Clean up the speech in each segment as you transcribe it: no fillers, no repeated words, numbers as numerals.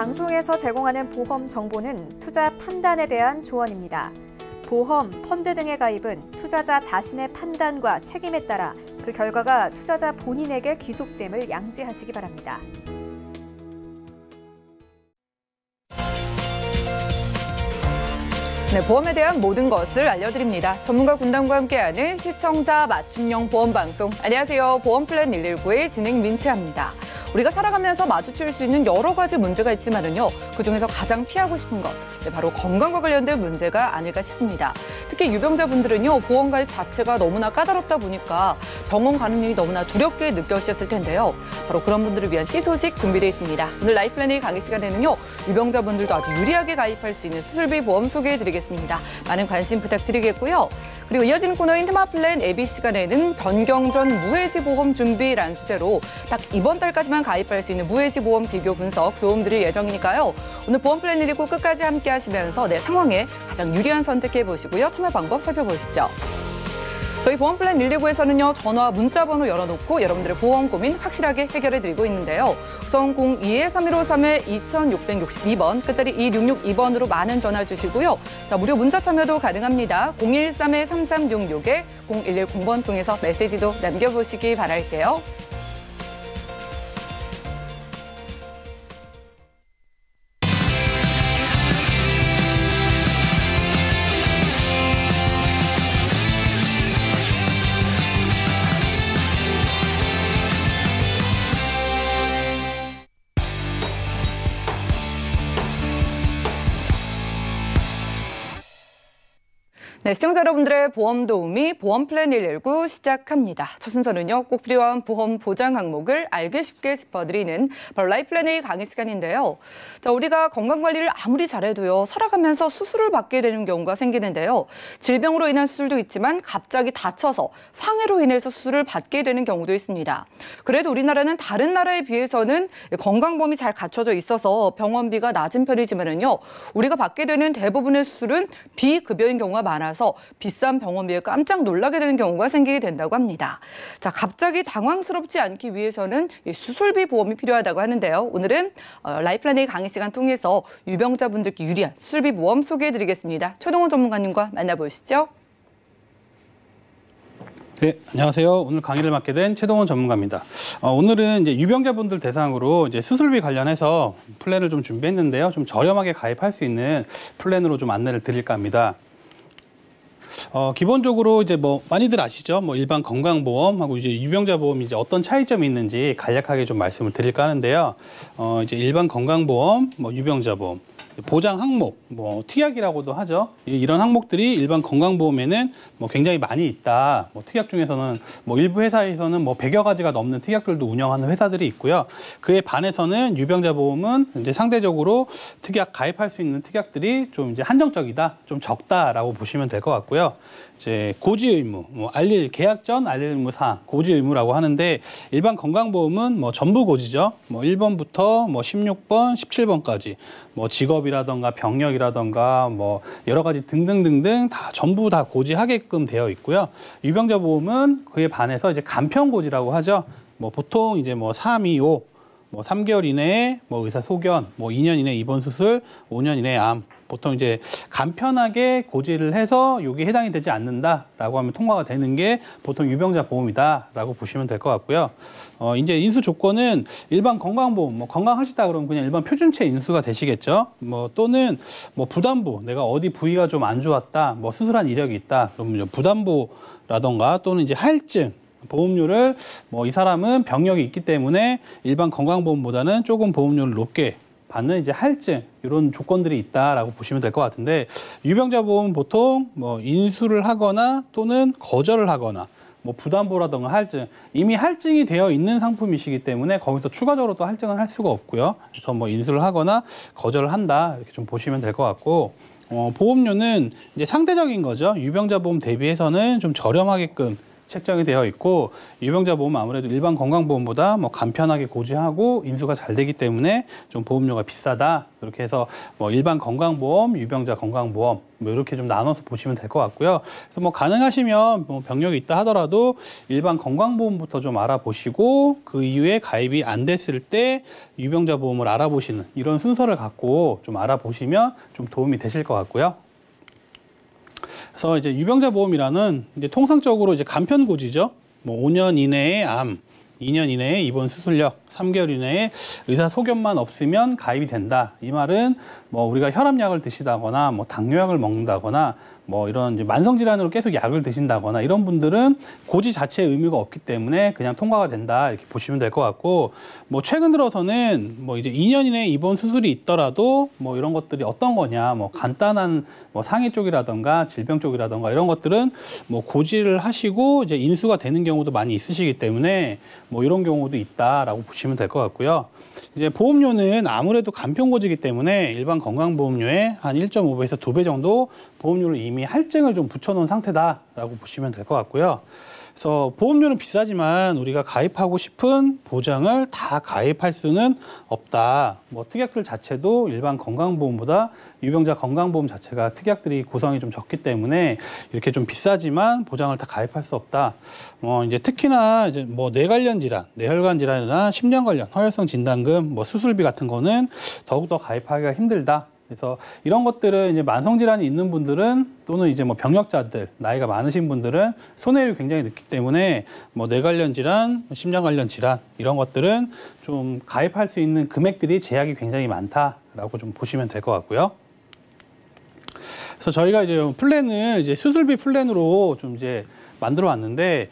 방송에서 제공하는 보험 정보는 투자 판단에 대한 조언입니다. 보험, 펀드 등의 가입은 투자자 자신의 판단과 책임에 따라 그 결과가 투자자 본인에게 귀속됨을 양지하시기 바랍니다. 네, 보험에 대한 모든 것을 알려드립니다. 전문가 군단과 함께하는 시청자 맞춤형 보험 방송. 안녕하세요. 보험플랜 119의 진행 민채합니다. 우리가 살아가면서 마주칠 수 있는 여러 가지 문제가 있지만은요, 그중에서 가장 피하고 싶은 것, 바로 건강과 관련된 문제가 아닐까 싶습니다. 특히 유병자분들은요, 보험 가입 자체가 너무나 까다롭다 보니까 병원 가는 일이 너무나 두렵게 느껴지셨을 텐데요. 바로 그런 분들을 위한 희소식 준비되어 있습니다. 오늘 라이프플래닝 강의 시간에는요, 유병자분들도 아주 유리하게 가입할 수 있는 수술비 보험 소개해드리겠습니다. 많은 관심 부탁드리겠고요. 그리고 이어지는 코너인 테마플랜 예비 시간에는 변경 전 무해지 보험 준비라는 주제로 딱 이번 달까지만 가입할 수 있는 무해지 보험 비교 분석 도움드릴 예정이니까요. 오늘 보험플랜 119 끝까지 함께 하시면서 내 상황에 가장 유리한 선택해 보시고요. 참여 방법 살펴보시죠. 저희 보험플랜 119에서는요, 전화, 문자 번호 열어놓고 여러분들의 보험 고민 확실하게 해결해드리고 있는데요. 우선 02-3131-2662번, 끝자리 2662번으로 많은 전화 주시고요. 자, 무료 문자 참여도 가능합니다. 013-3366-0110번 통해서 메시지도 남겨보시기 바랄게요. 네, 시청자 여러분들의 보험 도우미 보험플랜 119 시작합니다. 첫 순서는요, 꼭 필요한 보험 보장 항목을 알기 쉽게 짚어드리는 바로 라이프플래닝 강의 시간인데요. 자, 우리가 건강관리를 아무리 잘해도요, 살아가면서 수술을 받게 되는 경우가 생기는데요. 질병으로 인한 수술도 있지만 갑자기 다쳐서 상해로 인해서 수술을 받게 되는 경우도 있습니다. 그래도 우리나라는 다른 나라에 비해서는 건강보험이 잘 갖춰져 있어서 병원비가 낮은 편이지만은요, 우리가 받게 되는 대부분의 수술은 비급여인 경우가 많아서 비싼 병원비에 깜짝 놀라게 되는 경우가 생기게 된다고 합니다. 자, 갑자기 당황스럽지 않기 위해서는 수술비 보험이 필요하다고 하는데요. 오늘은 라이프플래닝 강의 시간 통해서 유병자분들께 유리한 수술비 보험 소개해드리겠습니다. 최동원 전문가님과 만나보시죠. 네, 안녕하세요. 오늘 강의를 맡게 된 최동원 전문가입니다. 오늘은 이제 유병자분들 대상으로 이제 수술비 관련해서 플랜을 좀 준비했는데요. 좀 저렴하게 가입할 수 있는 플랜으로 좀 안내를 드릴까 합니다. 기본적으로 이제 많이들 아시죠? 일반 건강보험하고 이제 유병자 보험이 이제 어떤 차이점이 있는지 간략하게 좀 말씀을 드릴까 하는데요. 이제 일반 건강보험, 유병자 보험, 보장 항목, 특약이라고도 하죠. 이런 항목들이 일반 건강보험에는 굉장히 많이 있다. 특약 중에서는 일부 회사에서는 100여 가지가 넘는 특약들도 운영하는 회사들이 있고요. 그에 반해서는 유병자 보험은 이제 상대적으로 특약 가입할 수 있는 특약들이 좀 이제 한정적이다, 좀 적다라고 보시면 될 것 같고요. 이제 고지 의무, 계약 전 알릴 의무 사항, 고지 의무라고 하는데 일반 건강보험은 전부 고지죠. 1번부터 16번, 17번까지 직업이라던가 병력이라던가 여러 가지 등등등등 다 전부 다 고지하게끔 되어 있고요. 유병자 보험은 그에 반해서 이제 간편 고지라고 하죠. 보통 이제 3, 2, 5, 3개월 이내에 의사 소견, 2년 이내 입원 수술, 5년 이내 암. 보통 이제 간편하게 고지를 해서 이게 해당이 되지 않는다라고 하면 통과가 되는 게 보통 유병자 보험이다라고 보시면 될 것 같고요. 이제 인수 조건은 일반 건강보험, 건강하시다 그러면 그냥 일반 표준체 인수가 되시겠죠. 또는 부담보, 내가 어디 부위가 좀 안 좋았다, 수술한 이력이 있다, 그러면 부담보라던가 또는 이제 할증. 보험료를 이 사람은 병력이 있기 때문에 일반 건강보험보다는 조금 보험료를 높게 받는 이제 할증 이런 조건들이 있다라고 보시면 될 것 같은데 유병자 보험은 보통 인수를 하거나 또는 거절을 하거나 부담보라든가 할증 이미 할증이 되어 있는 상품이시기 때문에 거기서 추가적으로 또 할증을 할 수가 없고요. 그래서 인수를 하거나 거절을 한다 이렇게 좀 보시면 될 것 같고 보험료는 이제 상대적인 거죠. 유병자 보험 대비해서는 좀 저렴하게끔 책정이 되어 있고 유병자 보험은 아무래도 일반 건강보험보다 뭐 간편하게 고지하고 인수가 잘 되기 때문에 좀 보험료가 비싸다. 그렇게 해서 뭐 일반 건강보험, 유병자 건강보험 뭐 이렇게 좀 나눠서 보시면 될 것 같고요. 그래서 뭐 가능하시면 뭐 병력이 있다 하더라도 일반 건강보험부터 좀 알아보시고 그 이후에 가입이 안 됐을 때 유병자 보험을 알아보시는 이런 순서를 갖고 좀 알아보시면 좀 도움이 되실 것 같고요. 그래서 이제 유병자 보험이라는 이제 통상적으로 이제 간편 고지죠. 뭐 5년 이내에 암, 2년 이내에 입원 수술력, 3개월 이내에 의사 소견만 없으면 가입이 된다. 이 말은 뭐 우리가 혈압약을 드시다거나 뭐 당뇨약을 먹는다거나 뭐 이런 이제 만성 질환으로 계속 약을 드신다거나 이런 분들은 고지 자체의 의미가 없기 때문에 그냥 통과가 된다 이렇게 보시면 될 것 같고 뭐 최근 들어서는 뭐 이제 2년 이내에 입원 수술이 있더라도 뭐 이런 것들이 어떤 거냐 뭐 간단한 뭐 상해 쪽이라든가 질병 쪽이라든가 이런 것들은 뭐 고지를 하시고 이제 인수가 되는 경우도 많이 있으시기 때문에 뭐 이런 경우도 있다라고 보시면 될 것 같고요. 이제 보험료는 아무래도 간편고지이기 때문에 일반 건강보험료의 한 1.5배에서 2배 정도 보험료를 이미 할증을 좀 붙여놓은 상태다라고 보시면 될 것 같고요. 그래서 보험료는 비싸지만 우리가 가입하고 싶은 보장을 다 가입할 수는 없다. 뭐 특약들 자체도 일반 건강보험보다 유병자 건강보험 자체가 특약들이 구성이 좀 적기 때문에 이렇게 좀 비싸지만 보장을 다 가입할 수 없다. 이제 특히나 이제 뭐 뇌 관련 질환, 뇌혈관 질환이나 심장 관련 허혈성 진단금, 뭐 수술비 같은 거는 더욱더 가입하기가 힘들다. 그래서 이런 것들은 이제 만성 질환이 있는 분들은 또는 이제 뭐 병력자들, 나이가 많으신 분들은 손해율이 굉장히 늦기 때문에 뭐 뇌 관련 질환, 심장 관련 질환 이런 것들은 좀 가입할 수 있는 금액들이 제약이 굉장히 많다라고 좀 보시면 될 것 같고요. 그래서 저희가 이제 플랜을 이제 수술비 플랜으로 좀 이제 만들어 왔는데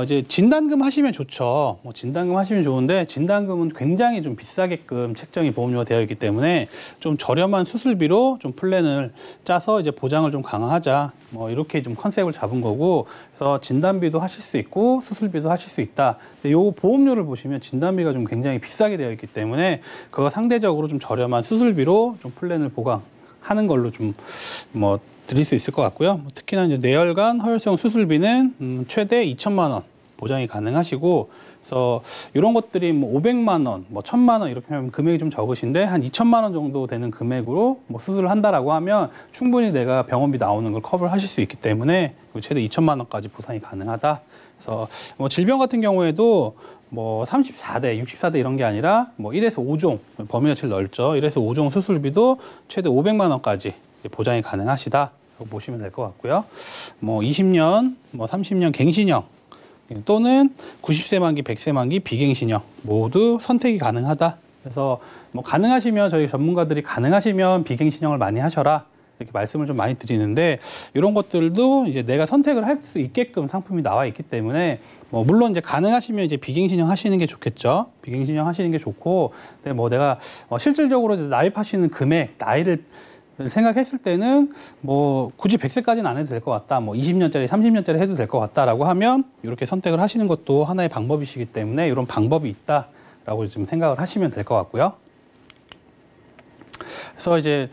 이제 진단금 하시면 좋죠. 뭐 진단금 하시면 좋은데 진단금은 굉장히 좀 비싸게끔 책정이 보험료가 되어 있기 때문에 좀 저렴한 수술비로 좀 플랜을 짜서 이제 보장을 좀 강화하자. 뭐 이렇게 좀 컨셉을 잡은 거고 그래서 진단비도 하실 수 있고 수술비도 하실 수 있다. 근데 요 보험료를 보시면 진단비가 좀 굉장히 비싸게 되어 있기 때문에 그거 상대적으로 좀 저렴한 수술비로 좀 플랜을 보강하는 걸로 좀 뭐 드릴 수 있을 것 같고요. 특히나 이제 뇌혈관 허혈성 수술비는 최대 2천만 원 보장이 가능하시고, 그래서 이런 것들이 뭐 500만 원, 뭐 1,000만 원 이렇게 하면 금액이 좀 적으신데 한 2천만 원 정도 되는 금액으로 뭐 수술을 한다라고 하면 충분히 내가 병원비 나오는 걸 커버를 하실 수 있기 때문에 최대 2천만 원까지 보상이 가능하다. 그래서 뭐 질병 같은 경우에도 뭐 34대, 64대 이런 게 아니라 뭐 1에서 5종 범위가 제일 넓죠. 1에서 5종 수술비도 최대 500만 원까지 보장이 가능하시다라고 보시면 될 것 같고요. 뭐 20년, 뭐 30년 갱신형 또는 90세 만기, 100세 만기 비갱신형 모두 선택이 가능하다. 그래서 뭐 가능하시면 저희 전문가들이 가능하시면 비갱신형을 많이 하셔라 이렇게 말씀을 좀 많이 드리는데 이런 것들도 이제 내가 선택을 할 수 있게끔 상품이 나와 있기 때문에 뭐 물론 이제 가능하시면 이제 비갱신형 하시는 게 좋겠죠. 비갱신형 하시는 게 좋고, 근데 뭐 내가 실질적으로 납입하시는 금액, 나이를 생각했을 때는 뭐 굳이 100세까지는 안 해도 될 것 같다. 뭐 20년짜리, 30년짜리 해도 될 것 같다라고 하면 이렇게 선택을 하시는 것도 하나의 방법이시기 때문에 이런 방법이 있다라고 좀 생각을 하시면 될 것 같고요. 그래서 이제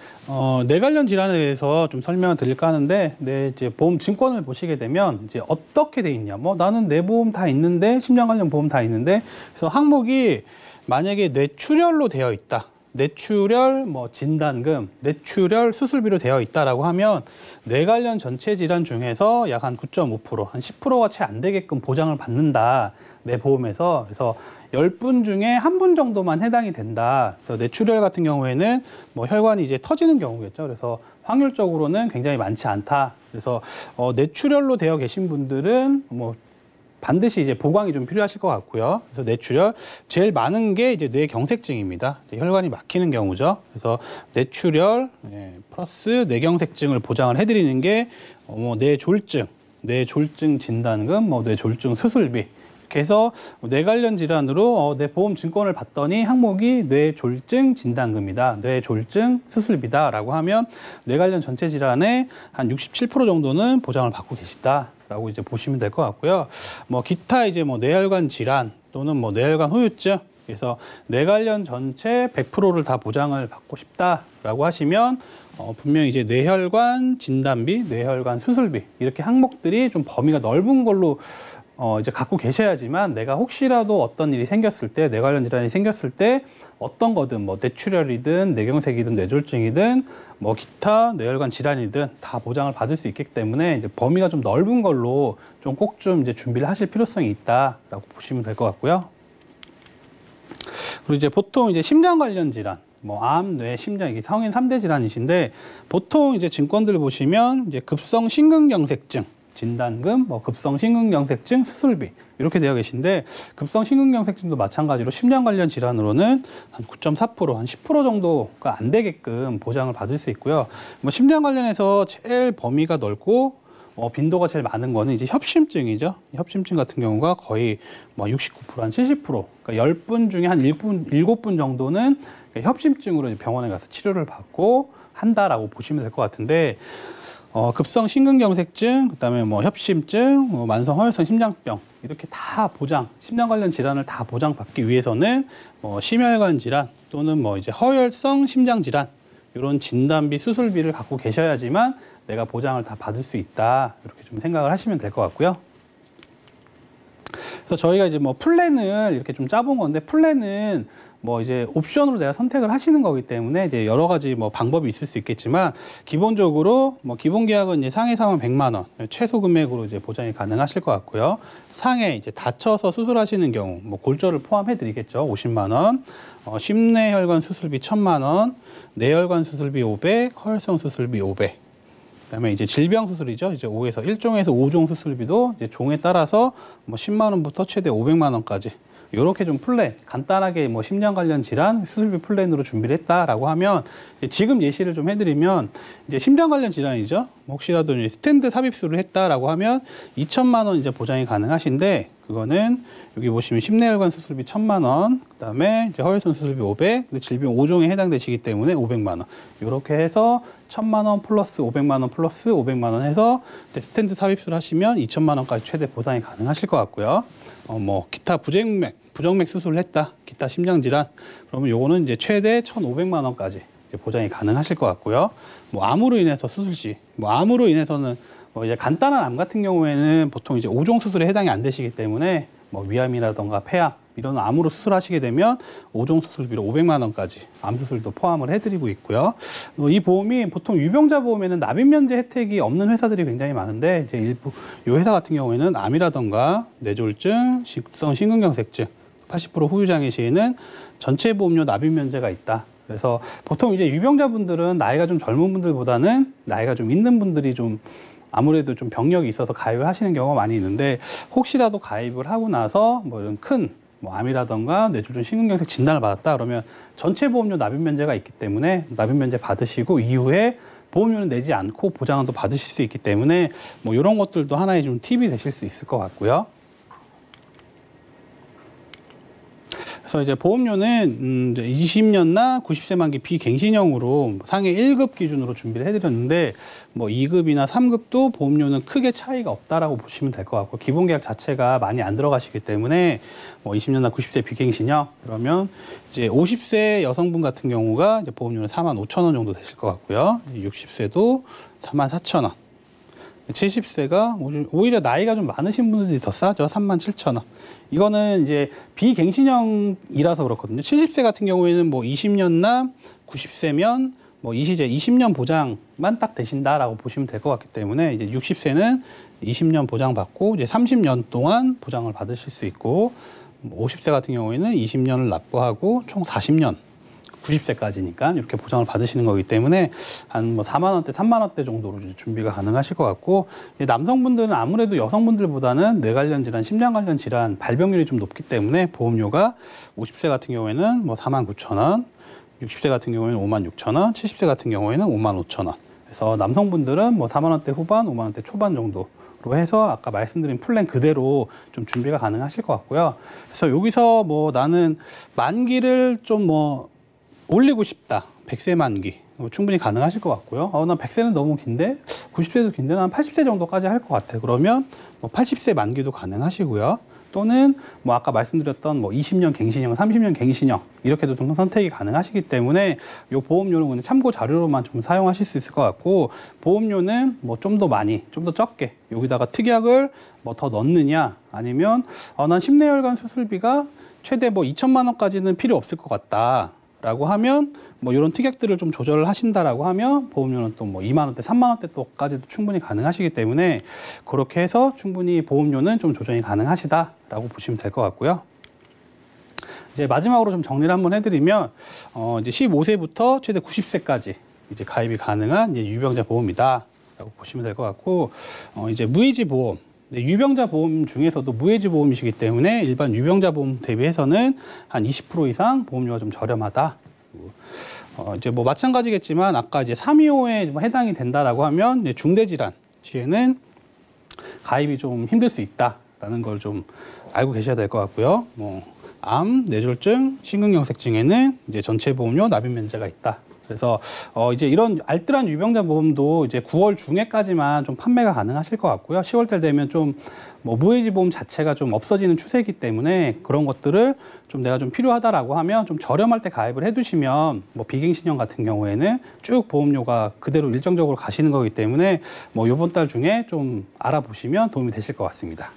뇌 관련 질환에 대해서 좀 설명을 드릴까 하는데, 이제 보험 증권을 보시게 되면 이제 어떻게 돼 있냐? 뭐 나는 뇌 보험 다 있는데 심장 관련 보험 다 있는데, 그래서 항목이 만약에 뇌출혈로 되어 있다. 뇌출혈 뭐 진단금, 뇌출혈 수술비로 되어 있다라고 하면 뇌 관련 전체 질환 중에서 약 한 9.5%, 한 10%가 채 안 되게끔 보장을 받는다. 내 보험에서. 그래서 10분 중에 1분 정도만 해당이 된다. 그래서 뇌출혈 같은 경우에는 뭐 혈관이 이제 터지는 경우겠죠. 그래서 확률적으로는 굉장히 많지 않다. 그래서 뇌출혈로 되어 계신 분들은 뭐 반드시 이제 보강이 좀 필요하실 것 같고요. 그래서 뇌출혈 제일 많은 게 이제 뇌경색증입니다. 혈관이 막히는 경우죠. 그래서 뇌출혈 플러스 뇌경색증을 보장을 해드리는 게 뇌졸중, 뇌졸중 진단금, 뇌졸중 수술비. 이렇게 해서 뇌 관련 질환으로 내 보험 증권을 봤더니 항목이 뇌졸중 진단금이다, 뇌졸중 수술비다라고 하면 뇌 관련 전체 질환의 한 67% 정도는 보장을 받고 계시다라고 이제 보시면 될 것 같고요. 뭐 기타 이제 뭐 뇌혈관 질환 또는 뭐 뇌혈관 후유증, 그래서 뇌 관련 전체 100%를 다 보장을 받고 싶다라고 하시면 분명히 이제 뇌혈관 진단비, 뇌혈관 수술비 이렇게 항목들이 좀 범위가 넓은 걸로 이제 갖고 계셔야지만 내가 혹시라도 어떤 일이 생겼을 때, 뇌 관련 질환이 생겼을 때 어떤 거든 뭐 뇌출혈이든 뇌경색이든 뇌졸중이든 뭐 기타 뇌혈관 질환이든 다 보장을 받을 수 있기 때문에 이제 범위가 좀 넓은 걸로 좀 꼭 좀 이제 준비를 하실 필요성이 있다라고 보시면 될 것 같고요. 그리고 이제 보통 이제 심장 관련 질환, 뭐 암, 뇌, 심장 이게 성인 3대 질환이신데 보통 이제 증권들 보시면 이제 급성 심근경색증 진단금, 뭐 급성 심근경색증 수술비 이렇게 되어 계신데 급성 심근경색증도 마찬가지로 심장 관련 질환으로는 한 9.4%, 한 10% 정도가 안 되게끔 보장을 받을 수 있고요. 뭐 심장 관련해서 제일 범위가 넓고 빈도가 제일 많은 거는 이제 협심증이죠. 협심증 같은 경우가 거의 뭐 69%, 한 70%, 그러니까 10분 중에 한 7분 정도는 협심증으로 병원에 가서 치료를 받고 한다라고 보시면 될 것 같은데 급성 심근경색증, 그다음에 뭐 협심증, 뭐 만성 허혈성 심장병 이렇게 다 보장, 심장 관련 질환을 다 보장받기 위해서는 심혈관 질환 또는 뭐 이제 허혈성 심장 질환 이런 진단비, 수술비를 갖고 계셔야지만 내가 보장을 다 받을 수 있다 이렇게 좀 생각을 하시면 될 것 같고요. 그래서 저희가 이제 뭐 플랜을 이렇게 좀 짜본 건데 플랜은 뭐 이제 옵션으로 내가 선택을 하시는 거기 때문에 이제 여러 가지 뭐 방법이 있을 수 있겠지만 기본적으로 뭐 기본 계약은 이제 상해 사망 100만 원 최소 금액으로 이제 보장이 가능하실 것 같고요. 상해 이제 다쳐서 수술하시는 경우 뭐 골절을 포함해 드리겠죠. 50만 원. 심내혈관 수술비 1,000만 원. 뇌혈관 수술비 500, 허혈성 수술비 500. 그다음에 이제 질병 수술이죠. 이제 5에서 1종에서 5종 수술비도 이제 종에 따라서 뭐 10만 원부터 최대 500만 원까지. 이렇게 좀 플랜, 간단하게 뭐 심장 관련 질환 수술비 플랜으로 준비를 했다라고 하면 지금 예시를 좀 해드리면 이제 심장 관련 질환이죠. 혹시라도 이제 스텐트 삽입술을 했다라고 하면 2천만 원 이제 보장이 가능하신데 그거는 여기 보시면 심내혈관 수술비 1,000만 원, 그다음에 이제 허혈성 수술비 500, 근데 질병 5종에 해당되시기 때문에 500만 원. 이렇게 해서 1,000만 원 플러스 500만 원 플러스 500만 원 해서 스텐트 삽입술 하시면 2천만 원까지 최대 보장이 가능하실 것 같고요. 뭐 기타 부정맥 수술을 했다, 기타 심장 질환, 그러면 요거는 이제 최대 1,500만 원까지 이제 보장이 가능하실 것 같고요. 뭐 암으로 인해서 수술 시, 뭐 암으로 인해서는 뭐 이제 간단한 암 같은 경우에는 보통 이제 5종 수술에 해당이 안 되시기 때문에 뭐 위암이라던가 폐암 이런 암으로 수술하시게 되면 5종 수술비로 500만 원까지 암 수술도 포함을 해드리고 있고요. 이 보험이 보통 유병자 보험에는 납입 면제 혜택이 없는 회사들이 굉장히 많은데 이제 일부 이 회사 같은 경우에는 암이라던가 뇌졸중, 급성 심근경색증 80% 후유장애 시에는 전체 보험료 납입 면제가 있다. 그래서 보통 이제 유병자분들은 나이가 좀 젊은 분들보다는 나이가 좀 있는 분들이 좀 아무래도 좀 병력이 있어서 가입을 하시는 경우가 많이 있는데 혹시라도 가입을 하고 나서 뭐 이런 큰 뭐 암이라던가 뇌졸중 심근경색 진단을 받았다 그러면 전체 보험료 납입 면제가 있기 때문에 납입 면제 받으시고 이후에 보험료는 내지 않고 보장은 또 받으실 수 있기 때문에 뭐 이런 것들도 하나의 좀 팁이 되실 수 있을 것 같고요. 그래서 이제 보험료는 이제 20년나 90세 만기 비갱신형으로 상해 1급 기준으로 준비를 해드렸는데 뭐 2급이나 3급도 보험료는 크게 차이가 없다라고 보시면 될 것 같고 기본 계약 자체가 많이 안 들어가시기 때문에 뭐 20년나 90세 비갱신형 그러면 이제 50세 여성분 같은 경우가 이제 보험료는 45,000원 정도 되실 것 같고요. 60세도 44,000원. 70세가 오히려 나이가 좀 많으신 분들이 더 싸죠. 37,000원. 이거는 이제 비갱신형이라서 그렇거든요. 70세 같은 경우에는 뭐 20년나 90세면 뭐 이 시제 20년 보장만 딱 되신다라고 보시면 될 것 같기 때문에 이제 60세는 20년 보장받고 이제 30년 동안 보장을 받으실 수 있고 50세 같은 경우에는 20년을 납부하고 총 40년 90세까지니까 이렇게 보장을 받으시는 거기 때문에 한 뭐 4만 원대, 3만 원대 정도로 이제 준비가 가능하실 것 같고 남성분들은 아무래도 여성분들보다는 뇌 관련 질환, 심장 관련 질환 발병률이 좀 높기 때문에 보험료가 50세 같은 경우에는 뭐 49,000원, 60세 같은 경우에는 56,000원, 70세 같은 경우에는 55,000원. 그래서 남성분들은 뭐 4만 원대 후반, 5만 원대 초반 정도. 로 해서 아까 말씀드린 플랜 그대로 좀 준비가 가능하실 것 같고요. 그래서 여기서 뭐 나는 만기를 좀 뭐 올리고 싶다. 100세 만기. 충분히 가능하실 것 같고요. 난 100세는 너무 긴데 90세도 긴데 난 80세 정도까지 할 것 같아. 그러면 뭐 80세 만기도 가능하시고요. 또는 뭐 아까 말씀드렸던 뭐 20년 갱신형, 30년 갱신형 이렇게도 좀 선택이 가능하시기 때문에 이 보험료는 그냥 참고 자료로만 좀 사용하실 수 있을 것 같고, 보험료는 뭐 좀 더 많이, 좀 더 적게 여기다가 특약을 뭐 더 넣느냐, 아니면 난 10내열관 수술비가 최대 뭐 2천만 원까지는 필요 없을 것 같다라고 하면 뭐 이런 특약들을 좀 조절을 하신다라고 하면 보험료는 또 뭐 2만 원대, 3만 원대 또까지도 충분히 가능하시기 때문에 그렇게 해서 충분히 보험료는 좀 조정이 가능하시다라고 보시면 될 것 같고요. 이제 마지막으로 좀 정리를 한번 해드리면 이제 15세부터 최대 90세까지 이제 가입이 가능한 이제 유병자 보험이다라고 보시면 될 것 같고, 이제 무해지 보험. 유병자 보험 중에서도 무해지 보험이시기 때문에 일반 유병자 보험 대비해서는 한 20% 이상 보험료가 좀 저렴하다. 이제 뭐 마찬가지겠지만 아까 이제 325에 해당이 된다라고 하면 이제 중대질환 시에는 가입이 좀 힘들 수 있다라는 걸 좀 알고 계셔야 될 것 같고요. 뭐 암, 뇌졸중, 심근경색증에는 이제 전체 보험료 납입 면제가 있다. 그래서 이제 이런 알뜰한 유병자 보험도 이제 9월 중에까지만 좀 판매가 가능하실 것 같고요. 10월 달 되면 좀 뭐 무해지 보험 자체가 좀 없어지는 추세이기 때문에 그런 것들을 좀 내가 좀 필요하다라고 하면 좀 저렴할 때 가입을 해두시면 뭐 비갱신형 같은 경우에는 쭉 보험료가 그대로 일정적으로 가시는 거기 때문에 뭐 이번 달 중에 좀 알아보시면 도움이 되실 것 같습니다.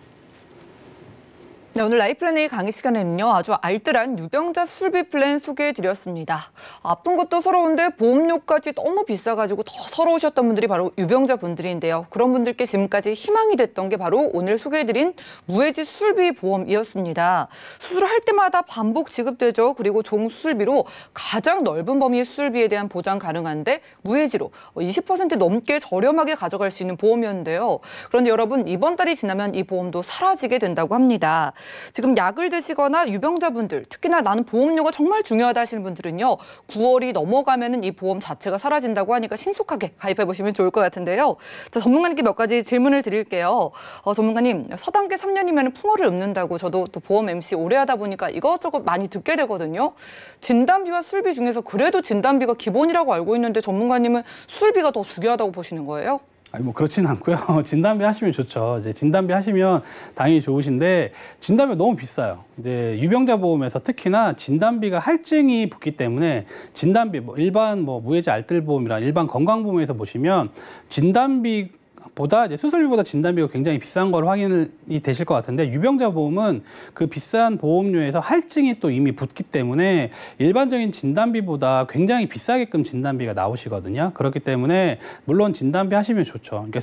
네, 오늘 라이프플랜의 강의 시간에는요, 아주 알뜰한 유병자 수술비 플랜 소개해드렸습니다. 아픈 것도 서러운데 보험료까지 너무 비싸가지고 더 서러우셨던 분들이 바로 유병자 분들인데요. 그런 분들께 지금까지 희망이 됐던 게 바로 오늘 소개해드린 무해지 수술비 보험이었습니다. 수술할 때마다 반복 지급되죠. 그리고 총 수술비로 가장 넓은 범위의 수술비에 대한 보장 가능한데 무해지로 20% 넘게 저렴하게 가져갈 수 있는 보험이었는데요. 그런데 여러분, 이번 달이 지나면 이 보험도 사라지게 된다고 합니다. 지금 약을 드시거나 유병자분들, 특히나 나는 보험료가 정말 중요하다 하시는 분들은요, 9월이 넘어가면은 이 보험 자체가 사라진다고 하니까 신속하게 가입해 보시면 좋을 것 같은데요. 자, 전문가님께 몇 가지 질문을 드릴게요. 전문가님, 서당계 3년이면 풍어를 읊는다고 저도 또 보험 MC 오래 하다 보니까 이것저것 많이 듣게 되거든요. 진단비와 수술비 중에서 그래도 진단비가 기본이라고 알고 있는데 전문가님은 수술비가 더 중요하다고 보시는 거예요? 아니 뭐 그렇지는 않고요. 진단비 하시면 좋죠. 이제 진단비 하시면 당연히 좋으신데 진단비 너무 비싸요. 이제 유병자 보험에서 특히나 진단비가 할증이 붙기 때문에 진단비 뭐 일반 뭐 무해지 알뜰 보험이랑 일반 건강보험에서 보시면 진단비 보다 이제 수술비보다 진단비가 굉장히 비싼 걸 확인이 되실 것 같은데, 유병자 보험은 그 비싼 보험료에서 할증이 또 이미 붙기 때문에 일반적인 진단비보다 굉장히 비싸게끔 진단비가 나오시거든요. 그렇기 때문에 물론 진단비 하시면 좋죠. 그러니까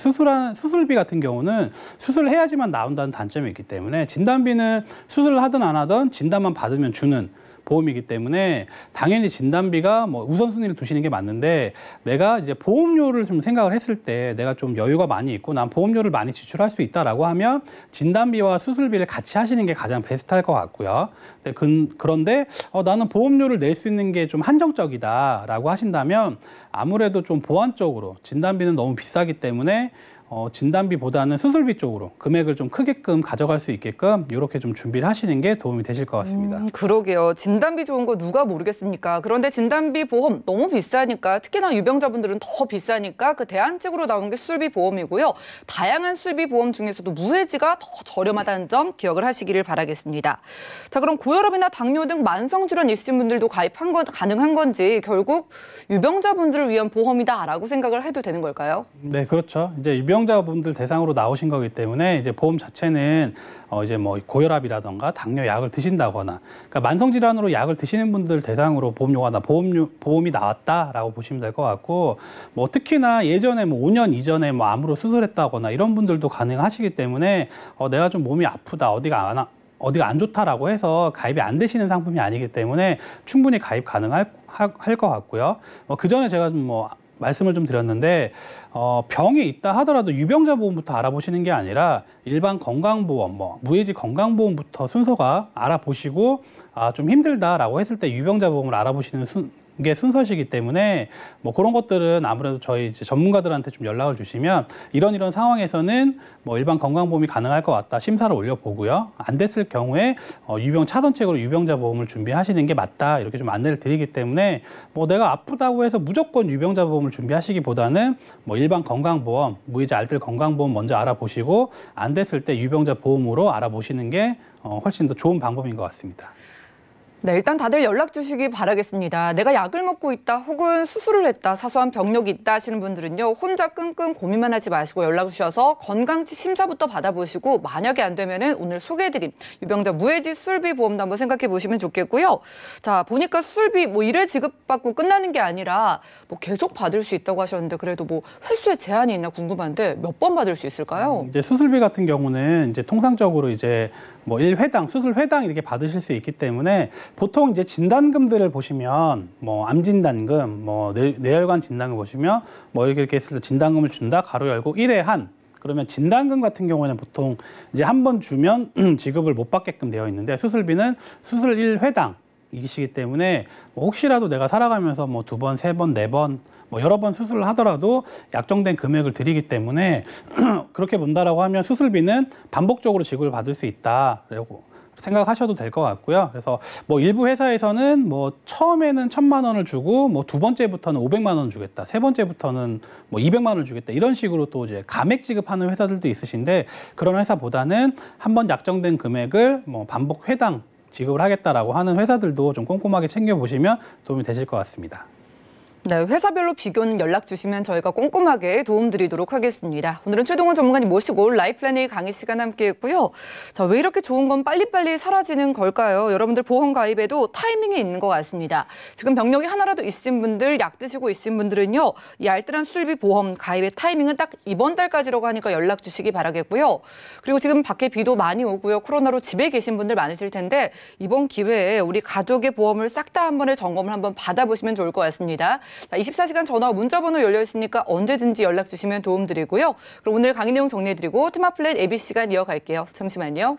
수술비 같은 경우는 수술해야지만 나온다는 단점이 있기 때문에 진단비는 수술을 하든 안 하든 진단만 받으면 주는 보험이기 때문에 당연히 진단비가 뭐 우선순위를 두시는 게 맞는데, 내가 이제 보험료를 좀 생각을 했을 때 내가 좀 여유가 많이 있고 난 보험료를 많이 지출할 수 있다라고 하면 진단비와 수술비를 같이 하시는 게 가장 베스트할 것 같고요. 그런데 나는 보험료를 낼 수 있는 게 좀 한정적이다라고 하신다면 아무래도 좀 보완적으로 진단비는 너무 비싸기 때문에 진단비보다는 수술비 쪽으로 금액을 좀 크게끔 가져갈 수 있게끔 이렇게 좀 준비를 하시는 게 도움이 되실 것 같습니다. 그러게요. 진단비 좋은 거 누가 모르겠습니까? 그런데 진단비 보험 너무 비싸니까, 특히나 유병자분들은 더 비싸니까 그 대안책으로 나온 게 수술비 보험이고요. 다양한 수술비 보험 중에서도 무해지가 더 저렴하다는 점 기억을 하시기를 바라겠습니다. 자, 그럼 고혈압이나 당뇨 등 만성질환 있으신 분들도 가능한 건지, 결국 유병자분들을 위한 보험이다라고 생각을 해도 되는 걸까요? 네, 그렇죠. 이제 유병자분들 대상으로 나오신 거기 때문에 이제 보험 자체는 이제 뭐 고혈압이라던가 당뇨 약을 드신다거나, 그러니까 만성 질환으로 약을 드시는 분들 대상으로 보험이 나왔다라고 보시면 될 것 같고, 뭐 특히나 예전에 뭐 5년 이전에 뭐 암으로 수술했다거나 이런 분들도 가능하시기 때문에 내가 좀 몸이 아프다, 어디가 안 좋다라고 해서 가입이 안 되시는 상품이 아니기 때문에 충분히 가입 가능할 것 같고요. 그 전에 제가 좀 말씀을 좀 드렸는데, 병이 있다 하더라도 유병자 보험부터 알아보시는 게 아니라 일반 건강보험, 무해지 건강보험부터 순서가 알아보시고 좀 힘들다라고 했을 때 유병자 보험을 알아보시는 게 순서시기 때문에 뭐 그런 것들은 아무래도 저희 이제 전문가들한테 좀 연락을 주시면 이런 상황에서는 뭐 일반 건강보험이 가능할 것 같다, 심사를 올려보고요. 안 됐을 경우에 차선책으로 유병자 보험을 준비하시는 게 맞다, 이렇게 좀 안내를 드리기 때문에 뭐 내가 아프다고 해서 무조건 유병자 보험을 준비하시기보다는 뭐 일반 건강보험, 무해지 알뜰 건강보험 먼저 알아보시고 안 됐을 때 유병자 보험으로 알아보시는 게 훨씬 더 좋은 방법인 것 같습니다. 네, 일단 다들 연락 주시기 바라겠습니다. 내가 약을 먹고 있다 혹은 수술을 했다, 사소한 병력이 있다 하시는 분들은요. 혼자 끙끙 고민만 하지 마시고 연락 주셔서 건강치 심사부터 받아보시고 만약에 안 되면은 오늘 소개해드린 유병자 무해지 수술비 보험도 한번 생각해 보시면 좋겠고요. 자, 보니까 수술비 뭐 1회 지급받고 끝나는 게 아니라 뭐 계속 받을 수 있다고 하셨는데 그래도 뭐 횟수에 제한이 있나 궁금한데 몇 번 받을 수 있을까요? 이제 수술비 같은 경우는 이제 통상적으로 이제 뭐 1회당, 수술회당 이렇게 받으실 수 있기 때문에 보통 이제 진단금들을 보시면 뭐 암진단금, 뭐 뇌혈관 진단금 보시면 뭐 이렇게 했을 때 진단금을 준다, 가로 열고 1회 한. 그러면 진단금 같은 경우에는 보통 이제 한 번 주면 지급을 못 받게끔 되어 있는데 수술비는 수술 1회당 이시기 때문에 뭐 혹시라도 내가 살아가면서 뭐 2번, 3번, 4번 뭐 여러 번 수술을 하더라도 약정된 금액을 드리기 때문에 그렇게 본다라고 하면 수술비는 반복적으로 지급을 받을 수 있다라고 생각하셔도 될 것 같고요. 그래서 뭐 일부 회사에서는 뭐 처음에는 1,000만 원을 주고 뭐 두 번째부터는 500만 원 주겠다, 세 번째부터는 뭐 200만 원을 주겠다 이런 식으로 또 이제 감액 지급하는 회사들도 있으신데 그런 회사보다는 한 번 약정된 금액을 뭐 반복 회당 지급을 하겠다라고 하는 회사들도 좀 꼼꼼하게 챙겨보시면 도움이 되실 것 같습니다. 네, 회사별로 비교는 연락 주시면 저희가 꼼꼼하게 도움드리도록 하겠습니다. 오늘은 최동원 전문가님 모시고 라이플랜A 강의 시간 함께했고요. 자, 왜 이렇게 좋은 건 빨리빨리 사라지는 걸까요? 여러분들 보험 가입에도 타이밍이 있는 것 같습니다. 지금 병력이 하나라도 있으신 분들, 약 드시고 있으신 분들은요. 이 알뜰한 수술비 보험 가입의 타이밍은 딱 이번 달까지라고 하니까 연락 주시기 바라겠고요. 그리고 지금 밖에 비도 많이 오고요. 코로나로 집에 계신 분들 많으실 텐데 이번 기회에 우리 가족의 보험을 싹 다 한 번에 점검을 한번 받아보시면 좋을 것 같습니다. 24시간 전화 문자번호 열려 있으니까 언제든지 연락 주시면 도움드리고요. 그럼 오늘 강의 내용 정리해드리고 테마플랜 AB 시간 이어갈게요. 잠시만요.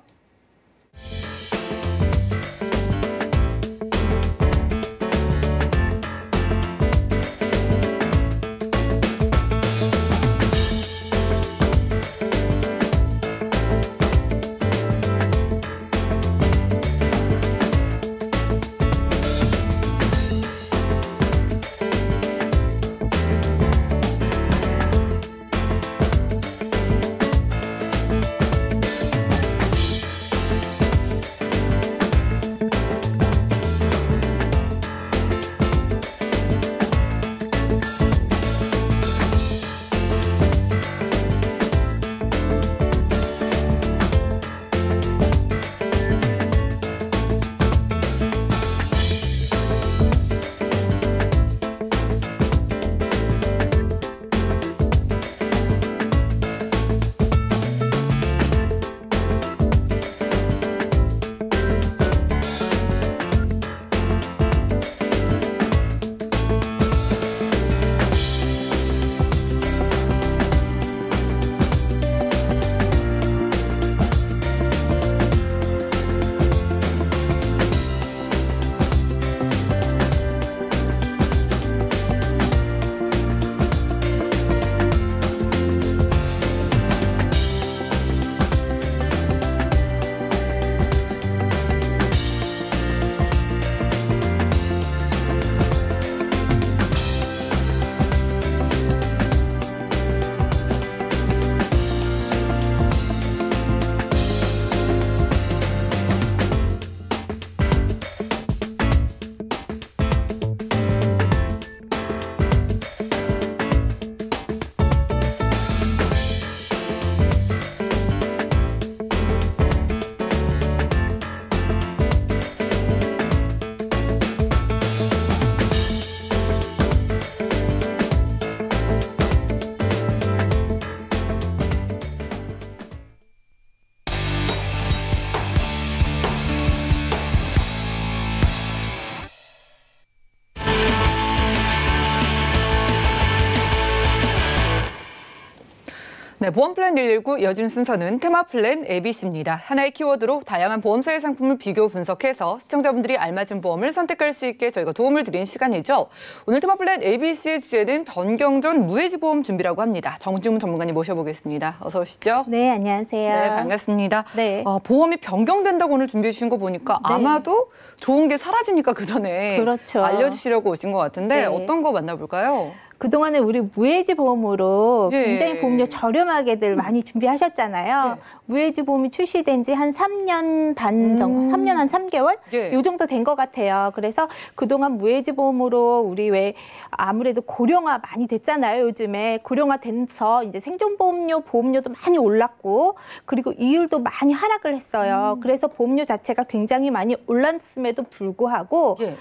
네, 보험플랜 119 이어진 순서는 테마플랜 ABC입니다. 하나의 키워드로 다양한 보험사의 상품을 비교 분석해서 시청자분들이 알맞은 보험을 선택할 수 있게 저희가 도움을 드린 시간이죠. 오늘 테마플랜 ABC의 주제는 변경 전 무해지 보험 준비라고 합니다. 정지문 전문가님 모셔보겠습니다. 어서 오시죠. 네, 안녕하세요. 네, 반갑습니다. 네. 보험이 변경된다고 오늘 준비해 주신 거 보니까 네. 아마도 좋은 게 사라지니까 그 전에 그렇죠. 알려주시려고 오신 것 같은데 네. 어떤 거 만나볼까요? 그동안에 우리 무해지 보험으로 예. 굉장히 보험료 저렴하게들 많이 준비하셨잖아요. 예. 무해지 보험이 출시된 지 한 3년 반 정도, 3년 한 3개월? 예. 요 정도 된 것 같아요. 그래서 그동안 무해지 보험으로 우리 왜 아무래도 고령화 많이 됐잖아요. 요즘에 고령화 돼서 이제 생존보험료, 보험료도 많이 올랐고 그리고 이율도 많이 하락을 했어요. 그래서 보험료 자체가 굉장히 많이 올랐음에도 불구하고 예.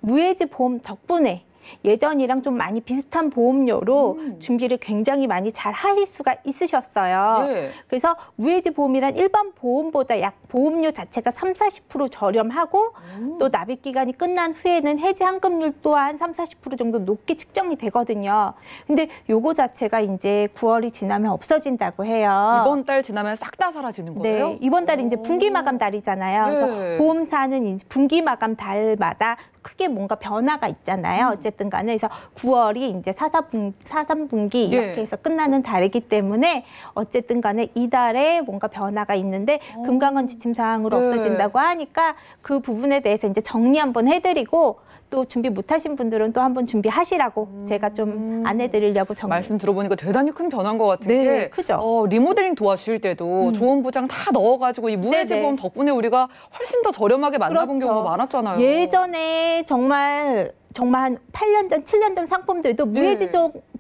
무해지 보험 덕분에 예전이랑 좀 많이 비슷한 보험료로 준비를 굉장히 많이 잘 하실 수가 있으셨어요. 예. 그래서 무해지 보험이란 일반 보험보다 약 보험료 자체가 30~40% 저렴하고 또 납입 기간이 끝난 후에는 해지 환급률 또한 30~40% 정도 높게 측정이 되거든요. 근데 요거 자체가 이제 9월이 지나면 없어진다고 해요. 이번 달 지나면 싹 다 사라지는 거예요? 네, 이번 달이 이제 분기 마감 달이잖아요. 그래서 예. 보험사는 이제 분기 마감 달마다 크게 뭔가 변화가 있잖아요. 어쨌든 간에 그래서 9월이 이제 4·3분기 이렇게 예. 해서 끝나는 달이기 때문에 어쨌든 간에 이달에 뭔가 변화가 있는데 금강원 지침 사항으로 네. 없어진다고 하니까 그 부분에 대해서 이제 정리 한번 해드리고 또 준비 못하신 분들은 또 한번 준비하시라고 제가 좀 안내드리려고 말씀 들어보니까 대단히 큰 변화인 것 같은 네, 게 크죠. 리모델링 도와주실 때도 좋은 보장 다 넣어가지고 이 무해지 네네. 보험 덕분에 우리가 훨씬 더 저렴하게 만나본 그렇죠. 경우가 많았잖아요. 예전에 정말 한 8년 전, 7년 전 상품들도 무해지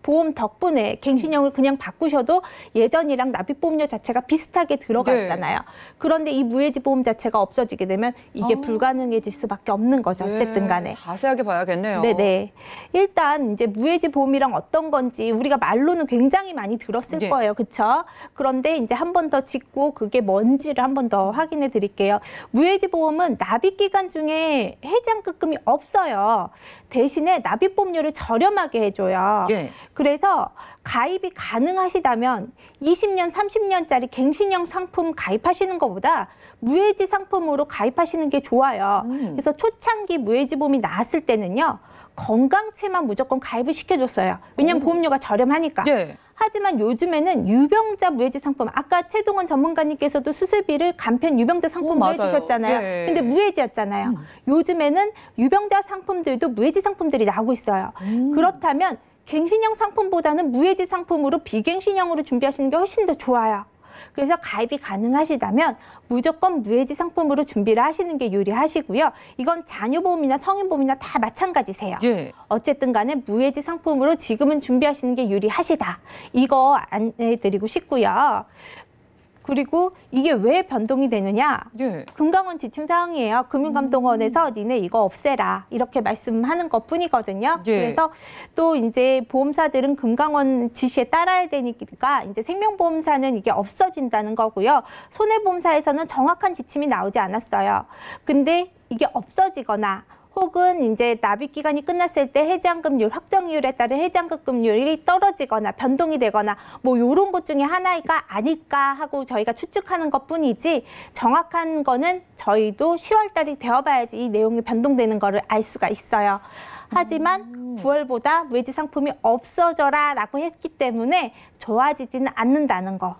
보험 덕분에 갱신형을 그냥 바꾸셔도 예전이랑 납입보험료 자체가 비슷하게 들어가 네. 있잖아요. 그런데 이 무해지 보험 자체가 없어지게 되면 이게 불가능해질 수밖에 없는 거죠. 어쨌든 간에. 자세하게 봐야겠네요. 네네. 일단 이제 무해지 보험이랑 어떤 건지 우리가 말로는 굉장히 많이 들었을 예. 거예요. 그렇죠? 그런데 이제 한 번 더 짚고 그게 뭔지를 한 번 더 확인해 드릴게요. 무해지 보험은 납입 기간 중에 해지환급금이 없어요. 대신에 납입보험료를 저렴하게 해줘요. 예. 그래서 가입이 가능하시다면 20년, 30년짜리 갱신형 상품 가입하시는 것보다 무해지 상품으로 가입하시는 게 좋아요. 그래서 초창기 무해지 보험이 나왔을 때는요. 건강체만 무조건 가입을 시켜줬어요. 왜냐하면 보험료가 저렴하니까. 예. 하지만 요즘에는 유병자 무해지 상품, 아까 최동원 전문가님께서도 수술비를 간편 유병자 상품으로 맞아요. 해주셨잖아요. 예. 근데 무해지였잖아요. 요즘에는 유병자 상품들도 무해지 상품들이 나오고 있어요. 그렇다면 갱신형 상품보다는 무해지 상품으로 비갱신형으로 준비하시는 게 훨씬 더 좋아요. 그래서 가입이 가능하시다면 무조건 무해지 상품으로 준비를 하시는 게 유리하시고요. 이건 자녀보험이나 성인보험이나 다 마찬가지세요. 예. 어쨌든 간에 무해지 상품으로 지금은 준비하시는 게 유리하시다. 이거 안내드리고 싶고요. 그리고 이게 왜 변동이 되느냐? 예. 금강원 지침 사항이에요. 금융감독원에서 니네 이거 없애라 이렇게 말씀하는 것뿐이거든요. 예. 그래서 또 이제 보험사들은 금강원 지시에 따라야 되니까 이제 생명보험사는 이게 없어진다는 거고요. 손해보험사에서는 정확한 지침이 나오지 않았어요. 근데 이게 없어지거나 혹은 이제 납입 기간이 끝났을 때 해지환급률, 확정이율에 따른 해지환급금률이 떨어지거나 변동이 되거나 뭐 이런 것 중에 하나가 아닐까 하고 저희가 추측하는 것뿐이지 정확한 거는 저희도 10월 달이 되어봐야지 이 내용이 변동되는 거를 알 수가 있어요. 하지만 9월보다 무해지 상품이 없어져라 라고 했기 때문에 좋아지지는 않는다는 거.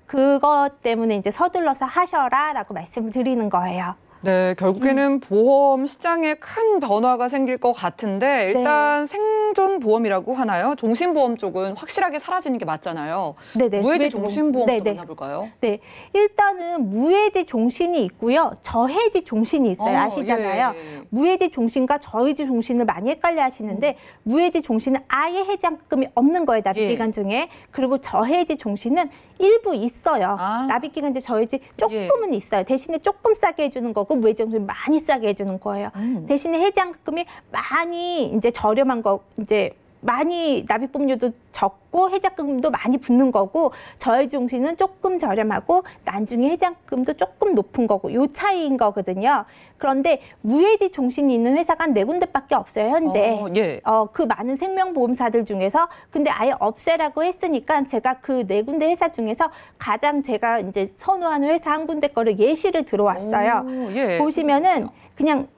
그것 때문에 이제 서둘러서 하셔라 라고 말씀을 드리는 거예요. 네, 결국에는 보험 시장에 큰 변화가 생길 것 같은데 일단 생존보험이라고 하나요? 종신보험 쪽은 확실하게 사라지는 게 맞잖아요. 네네. 무해지 종신보험도 네네. 만나볼까요? 네, 일단은 무해지 종신이 있고요. 저해지 종신이 있어요. 아시잖아요. 예. 무해지 종신과 저해지 종신을 많이 헷갈려 하시는데 무해지 종신은 아예 해지환급금이 없는 거예요. 납입기간 중에. 그리고 저해지 종신은 일부 있어요. 납입기간 중 저해지 조금은 있어요. 대신에 조금 싸게 해주는 거고 무해지 종신은 많이 싸게 해주는 거예요. 대신에 해지환급금이 많이 이제 저렴한 거 이제 많이 납입보험료도 적고 해지환급금도 많이 붙는 거고 저해지 종신은 조금 저렴하고 나중에 해지환급금도 조금 높은 거고 요 차이인 거거든요. 그런데 무해지 종신이 있는 회사가 한 4군데밖에 없어요, 현재. 예. 그 많은 생명보험사들 중에서 근데 아예 없애라고 했으니까 제가 그 4군데 회사 중에서 가장 제가 이제 선호하는 회사 한 군데 거를 예시를 들어왔어요. 예. 보시면은 그냥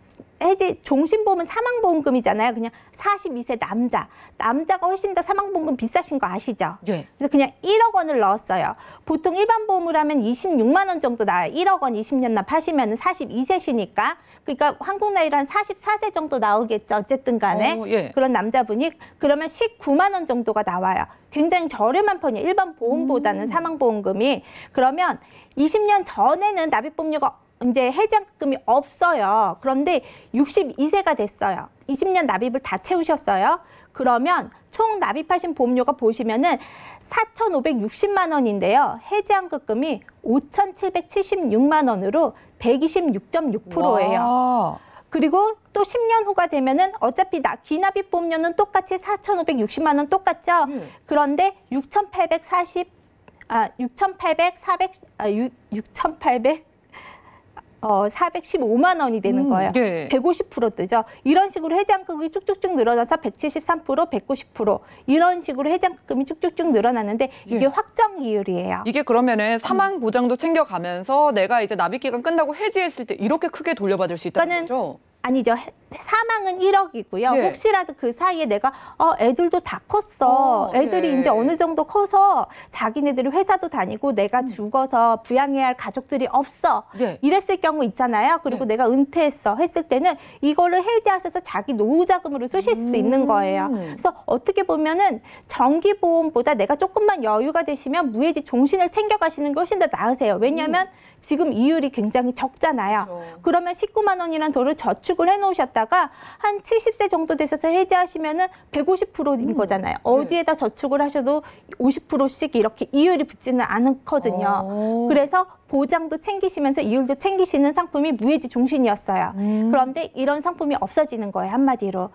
해지 종신보험은 사망보험금이잖아요. 그냥 42세 남자가 훨씬 더 사망보험금 비싸신 거 아시죠? 예. 그래서 그냥 1억 원을 넣었어요. 보통 일반 보험을 하면 26만 원 정도 나와요. 1억 원 20년 납하시면 42세시니까. 그러니까 한국 나이로 한 44세 정도 나오겠죠. 어쨌든 간에. 예. 그런 남자분이 그러면 19만 원 정도가 나와요. 굉장히 저렴한 편이에요. 일반 보험보다는 사망보험금이. 그러면 20년 전에는 납입보험료가 이제 해지환급금이 없어요. 그런데 62세가 됐어요. 20년 납입을 다 채우셨어요. 그러면 총 납입하신 보험료가 보시면은 4,560만 원인데요. 해지환급금이 5,776만 원으로 126.6%예요. 그리고 또 10년 후가 되면은 어차피 기납입 보험료는 똑같이 4,560만 원 똑같죠. 그런데 415만 원이 되는 거예요. 네. 150% 뜨죠. 이런 식으로 해지환급금이 쭉쭉쭉 늘어나서 173%, 190% 이런 식으로 해지환급금이 쭉쭉쭉 늘어나는데 이게 예. 확정 이율이에요. 이게 그러면은 사망 보장도 챙겨가면서 내가 이제 납입 기간 끝나고 해지했을 때 이렇게 크게 돌려받을 수 있다는 거죠? 아니죠. 사망은 1억이고요. 예. 혹시라도 그 사이에 내가 애들도 다 컸어. 애들이 예. 이제 어느 정도 커서 자기네들이 회사도 다니고 내가 죽어서 부양해야 할 가족들이 없어. 예. 이랬을 경우 있잖아요. 그리고 내가 은퇴했어 했을 때는 이거를 해지하셔서 자기 노후 자금으로 쓰실 수도 있는 거예요. 그래서 어떻게 보면은 정기보험보다 내가 조금만 여유가 되시면 무해지 종신을 챙겨가시는 게 훨씬 더 나으세요. 왜냐하면 지금 이율이 굉장히 적잖아요. 그렇죠. 그러면 19만 원이라는 돈을 저축을 해놓으셨다가 한 70세 정도 되셔서 해지하시면은 150%인 거잖아요. 어디에다 저축을 하셔도 50%씩 이렇게 이율이 붙지는 않거든요. 그래서 보장도 챙기시면서 이율도 챙기시는 상품이 무해지 종신이었어요. 그런데 이런 상품이 없어지는 거예요, 한마디로.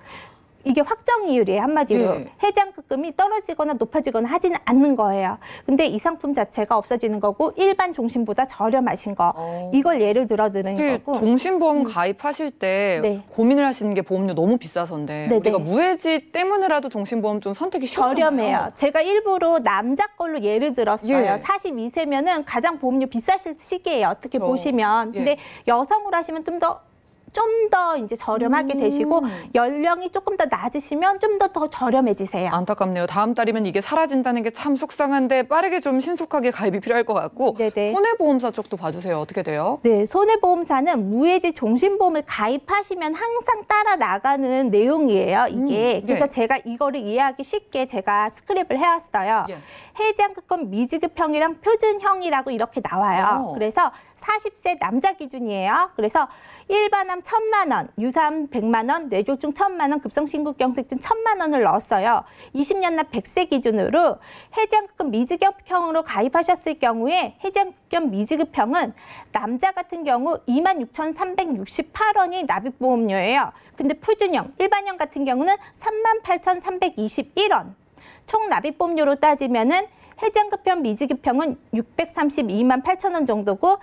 이게 확정 이율이에요, 한마디로. 예. 해지환급금이 떨어지거나 높아지거나 하지는 않는 거예요. 근데 이 상품 자체가 없어지는 거고 일반 종신보다 저렴하신 거. 이걸 예를 들어 드는 사실 거고. 종신보험 가입하실 때 네. 고민을 하시는 게 보험료 너무 비싸서인데 네네. 우리가 무해지 때문에라도 종신보험 좀 선택이 쉽잖아요. 저렴해요. 제가 일부러 남자 걸로 예를 들었어요. 예. 42세면은 가장 보험료 비싸실 시기예요. 어떻게 그렇죠. 보시면. 예. 근데 여성으로 하시면 좀 더 이제 저렴하게 되시고 연령이 조금 더 낮으시면 좀 더 저렴해지세요. 안타깝네요. 다음 달이면 이게 사라진다는 게 참 속상한데 빠르게 좀 신속하게 가입이 필요할 것 같고 네네. 손해보험사 쪽도 봐주세요. 어떻게 돼요? 네, 손해보험사는 무해지 종신보험을 가입하시면 항상 따라 나가는 내용이에요, 이게. 그래서 예. 제가 이거를 이해하기 쉽게 제가 스크랩을 해왔어요. 예. 해지환급금 미지급형이랑 표준형이라고 이렇게 나와요. 그래서 40세 남자 기준이에요. 그래서 일반암 1,000만 원, 유사암 100만 원, 뇌졸중 1,000만 원, 급성심근경색증 1,000만 원을 넣었어요. 20년 납 100세 기준으로 해지환급금 미지급형으로 가입하셨을 경우에 해지환급금 미지급형은 남자 같은 경우 26,368원이 납입보험료예요. 근데 표준형, 일반형 같은 경우는 38,321원. 총 납입보험료로 따지면은 해지환급형 미지급형은 632만 8천 원 정도고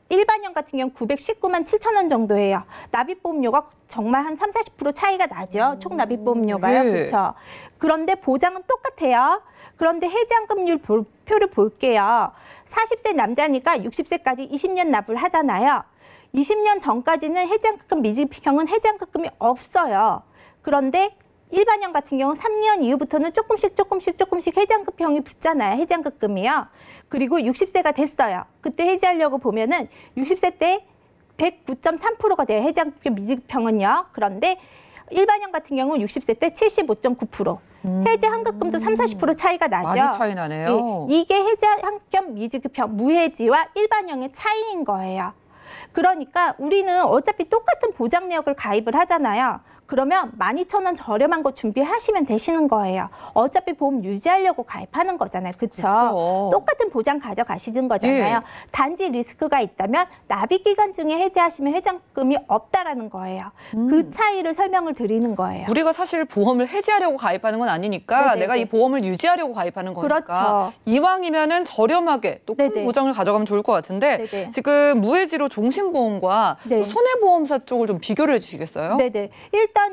일반형 같은 경우 919만 7천 원 정도예요. 납입보험료가 정말 한 30-40% 차이가 나죠. 총 납입보험료가요. 예. 그렇죠. 그런데 보장은 똑같아요. 그런데 해지환급률 표를 볼게요. 40세 남자니까 60세까지 20년 납을 하잖아요. 20년 전까지는 해지환급금 미지급형은 해지환급금이 없어요. 그런데 일반형 같은 경우 3년 이후부터는 조금씩 해지환급형이 붙잖아요. 해지환급금이요. 그리고 60세가 됐어요. 그때 해지하려고 보면은 60세 때 109.3%가 돼요. 해지환급금 미지급형은요. 그런데 일반형 같은 경우 60세 때 75.9%. 해지환급금도 30-40% 차이가 나죠. 많이 차이 나네요. 예, 이게 해지환급금 미지급형 무해지와 일반형의 차이인 거예요. 그러니까 우리는 어차피 똑같은 보장 내역을 가입을 하잖아요. 그러면 12,000원 저렴한 거 준비하시면 되시는 거예요. 어차피 보험 유지하려고 가입하는 거잖아요. 그렇죠? 똑같은 보장 가져가시는 거잖아요. 예. 단지 리스크가 있다면 납입 기간 중에 해지하시면 해지환급금이 없다라는 거예요. 그 차이를 설명을 드리는 거예요. 우리가 사실 보험을 해지하려고 가입하는 건 아니니까 네네네. 내가 이 보험을 유지하려고 가입하는 거니까 그렇죠. 이왕이면은 저렴하게 또 큰 네네. 보장을 가져가면 좋을 것 같은데 네네. 지금 무해지로 종신보험과 네. 또 손해보험사 쪽을 좀 비교를 해주시겠어요? 네네. 일단은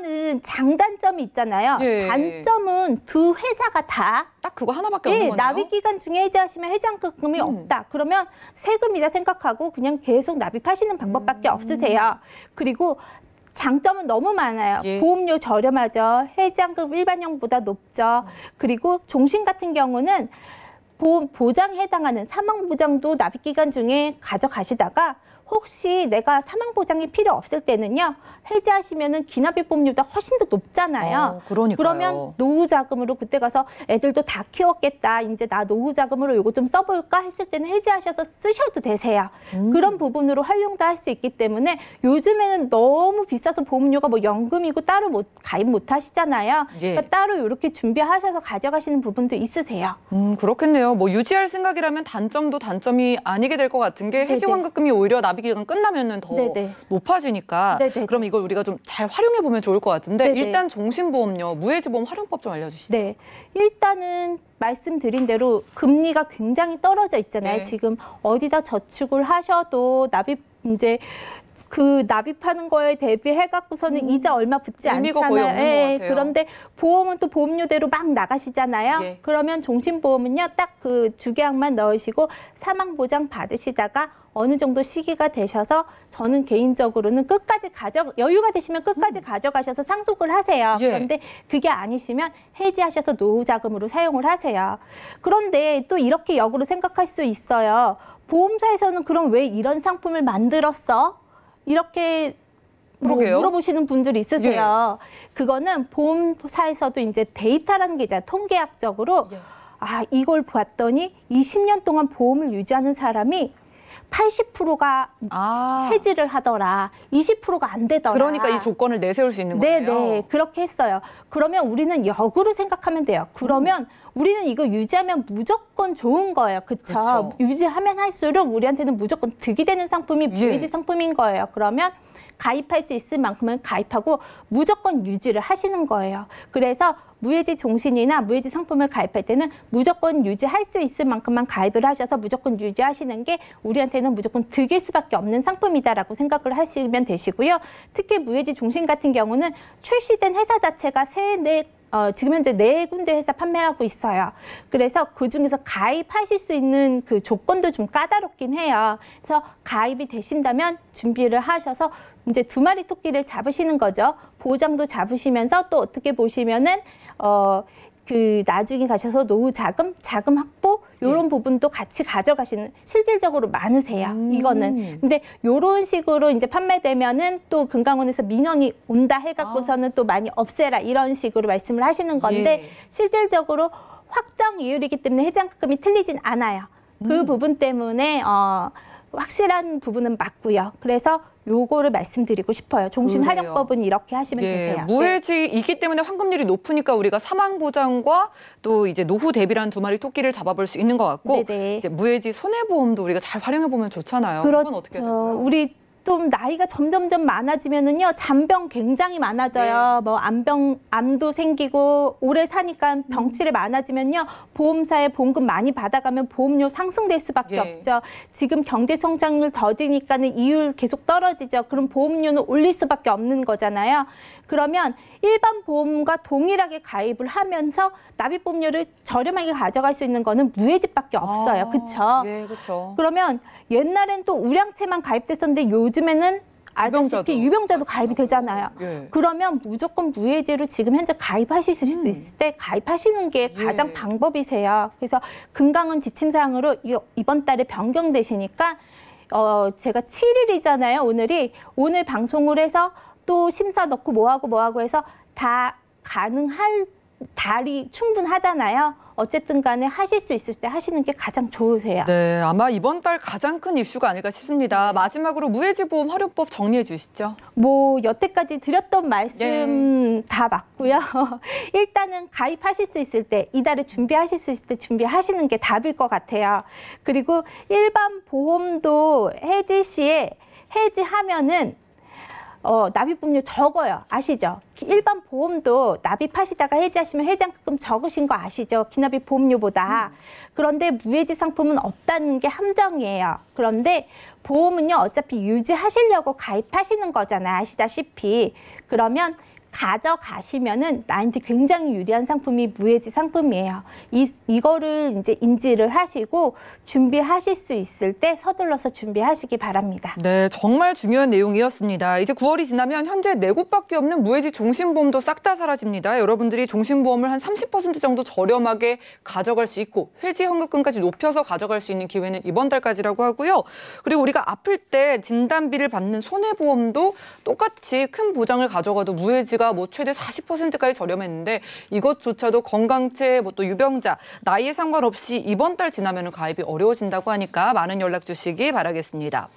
장단점이 있잖아요. 예. 단점은 두 회사가 다 딱 그거 하나밖에 없는 거네요. 납입 기간 중에 해지하시면 해지환급금이 없다. 그러면 세금이다 생각하고 그냥 계속 납입하시는 방법밖에 없으세요. 그리고 장점은 너무 많아요. 예. 보험료 저렴하죠. 해지환급 일반형보다 높죠. 그리고 종신 같은 경우는 보장에 해당하는 사망보장도 납입기간 중에 가져가시다가 혹시 내가 사망보장이 필요 없을 때는요. 해지하시면은 기납입보험료보다 훨씬 더 높잖아요. 그러니까요. 그러면 노후자금으로 그때 가서 애들도 다 키웠겠다. 이제 나 노후자금으로 요거 좀 써볼까 했을 때는 해지하셔서 쓰셔도 되세요. 그런 부분으로 활용도 할 수 있기 때문에 요즘에는 너무 비싸서 보험료가 뭐 연금이고 따로 가입 못 하시잖아요. 예. 그러니까 따로 이렇게 준비하셔서 가져가시는 부분도 있으세요. 그렇겠네요. 뭐 유지할 생각이라면 단점도 단점이 아니게 될 것 같은 게 해지 환급금이 오히려 납입기간 끝나면은 더 네네. 높아지니까 네네. 그럼 이걸 우리가 좀 잘 활용해 보면 좋을 것 같은데 네네. 일단 종신보험료, 무해지보험 활용법 좀 알려주시죠. 네, 일단은 말씀드린 대로 금리가 굉장히 떨어져 있잖아요. 네. 지금 어디다 저축을 하셔도 납입하는 거에 대비해 갖고서는 이자 얼마 붙지 의미가 않잖아요. 거의 없는 것 같아요. 그런데 보험은 또 보험료대로 막 나가시잖아요. 예. 그러면 종신보험은요, 딱 그 주계약만 넣으시고 사망보장 받으시다가 어느 정도 시기가 되셔서 저는 개인적으로는 끝까지 여유가 되시면 끝까지 가져가셔서 상속을 하세요. 예. 그런데 그게 아니시면 해지하셔서 노후자금으로 사용을 하세요. 그런데 또 이렇게 역으로 생각할 수 있어요. 보험사에서는 그럼 왜 이런 상품을 만들었어? 이렇게 그러게요. 물어보시는 분들이 있으세요. 그거는 보험사에서도 이제 데이터라는 게 있잖아요. 통계학적으로 예. 이걸 봤더니 20년 동안 보험을 유지하는 사람이 80%가 해지를 하더라. 20%가 안 되더라. 그러니까 이 조건을 내세울 수 있는 거예요. 네, 그렇게 했어요. 그러면 우리는 역으로 생각하면 돼요. 그러면 우리는 이거 유지하면 무조건 좋은 거예요. 그렇죠? 유지하면 할수록 우리한테는 무조건 득이 되는 상품이 무해지 상품인 거예요. 그러면 가입할 수 있을 만큼은 가입하고 무조건 유지를 하시는 거예요. 그래서 무해지 종신이나 무해지 상품을 가입할 때는 무조건 유지할 수 있을 만큼만 가입을 하셔서 무조건 유지하시는 게 우리한테는 무조건 득일 수밖에 없는 상품이다라고 생각을 하시면 되시고요. 특히 무해지 종신 같은 경우는 출시된 회사 자체가 지금 현재 4군데 회사 판매하고 있어요. 그래서 그중에서 가입하실 수 있는 그 조건도 좀 까다롭긴 해요. 그래서 가입이 되신다면 준비를 하셔서 이제 2마리 토끼를 잡으시는 거죠. 보장도 잡으시면서 또 어떻게 보시면은 나중에 가셔서 노후 자금 확보 이런 부분도 같이 가져가시는 실질적으로 많으세요. 이거는. 근데 이런 식으로 이제 판매되면은 또 금강원에서 민원이 온다 해갖고서는 또 많이 없애라 이런 식으로 말씀을 하시는 건데 실질적으로 확정 이율이기 때문에 해지환급금이 틀리진 않아요. 그 부분 때문에 확실한 부분은 맞고요. 그래서 요거를 말씀드리고 싶어요. 종신활용법은 이렇게 하시면 되세요. 무해지이기 때문에 환급률이 높으니까 우리가 사망보장과 또 이제 노후 대비라는 2마리 토끼를 잡아볼 수 있는 것 같고 이제 무해지 손해보험도 우리가 잘 활용해보면 좋잖아요. 그렇죠. 그건 어떻게 될까요? 우리 좀 나이가 점점점 많아지면은요, 잔병 굉장히 많아져요. 뭐 암도 생기고 오래 사니까 병치레 많아지면요, 보험사에 보험금 많이 받아가면 보험료 상승될 수밖에 없죠. 지금 경제 성장률 더디니까는 이율 계속 떨어지죠. 그럼 보험료는 올릴 수밖에 없는 거잖아요. 그러면 일반 보험과 동일하게 가입을 하면서 납입보험료를 저렴하게 가져갈 수 있는 거는 무해지밖에 없어요. 그렇죠? 예, 그렇죠. 그러면 옛날엔 또 우량채만 가입됐었는데 요즘에는 아시다시피 유병자도 가입이 되잖아요. 그러면 무조건 무해지로 지금 현재 가입하실 수 있을 때 가입하시는 게 가장 방법이세요. 그래서 금강원 지침사항으로 이번 달에 변경되시니까 제가 7일이잖아요. 오늘 방송을 해서 또 심사 넣고 뭐하고 해서 다 가능할 달이 충분하잖아요. 어쨌든 간에 하실 수 있을 때 하시는 게 가장 좋으세요. 네, 아마 이번 달 가장 큰 이슈가 아닐까 싶습니다. 마지막으로 무해지보험 활용법 정리해 주시죠. 여태까지 드렸던 말씀 다 맞고요. 일단은 가입하실 수 있을 때, 이달에 준비하실 수 있을 때 준비하시는 게 답일 것 같아요. 그리고 일반 보험도 해지 시에 해지하면은 납입보험료 적어요. 아시죠? 일반 보험도 납입하시다가 해지하시면 해지환급금 적으신 거 아시죠? 기납입 보험료보다. 그런데 무해지 상품은 없다는 게 함정이에요. 그런데 보험은요, 어차피 유지하시려고 가입하시는 거잖아요. 아시다시피. 그러면 가져가시면은 나한테 굉장히 유리한 상품이 무해지 상품이에요. 이거를 이제 인지를 하시고 준비하실 수 있을 때 서둘러서 준비하시기 바랍니다. 네, 정말 중요한 내용이었습니다. 이제 9월이 지나면 현재 4곳밖에 없는 무해지 종신보험도 싹 다 사라집니다. 여러분들이 종신보험을 한 30% 정도 저렴하게 가져갈 수 있고 회지 환급금까지 높여서 가져갈 수 있는 기회는 이번 달까지라고 하고요. 그리고 우리가 아플 때 진단비를 받는 손해보험도 똑같이 큰 보장을 가져가도 무해지가 뭐 최대 40%까지 저렴했는데 이것조차도 건강체, 뭐 또 유병자, 나이에 상관없이 이번 달 지나면 가입이 어려워진다고 하니까 많은 연락 주시기 바라겠습니다.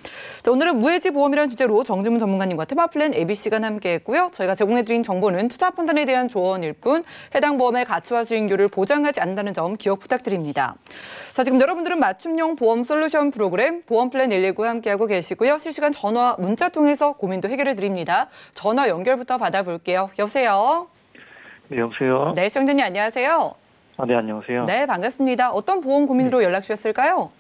자, 오늘은 무해지 보험이라는 주제로 정지문 전문가님과 테마플랜 ABC가 함께했고요. 저희가 제공해드린 정보는 투자 판단에 대한 조언일 뿐 해당 보험의 가치와 수익률을 보장하지 않는다는 점 기억 부탁드립니다. 자, 지금 여러분들은 맞춤형 보험 솔루션 프로그램 보험플랜 119와 함께하고 계시고요. 실시간 전화, 문자 통해서 고민도 해결해 드립니다. 전화 연결부터 받아볼게요. 여보세요? 네, 여보세요? 네, 시청자님 안녕하세요. 네, 안녕하세요. 네, 반갑습니다. 어떤 보험 고민으로 연락 주셨을까요?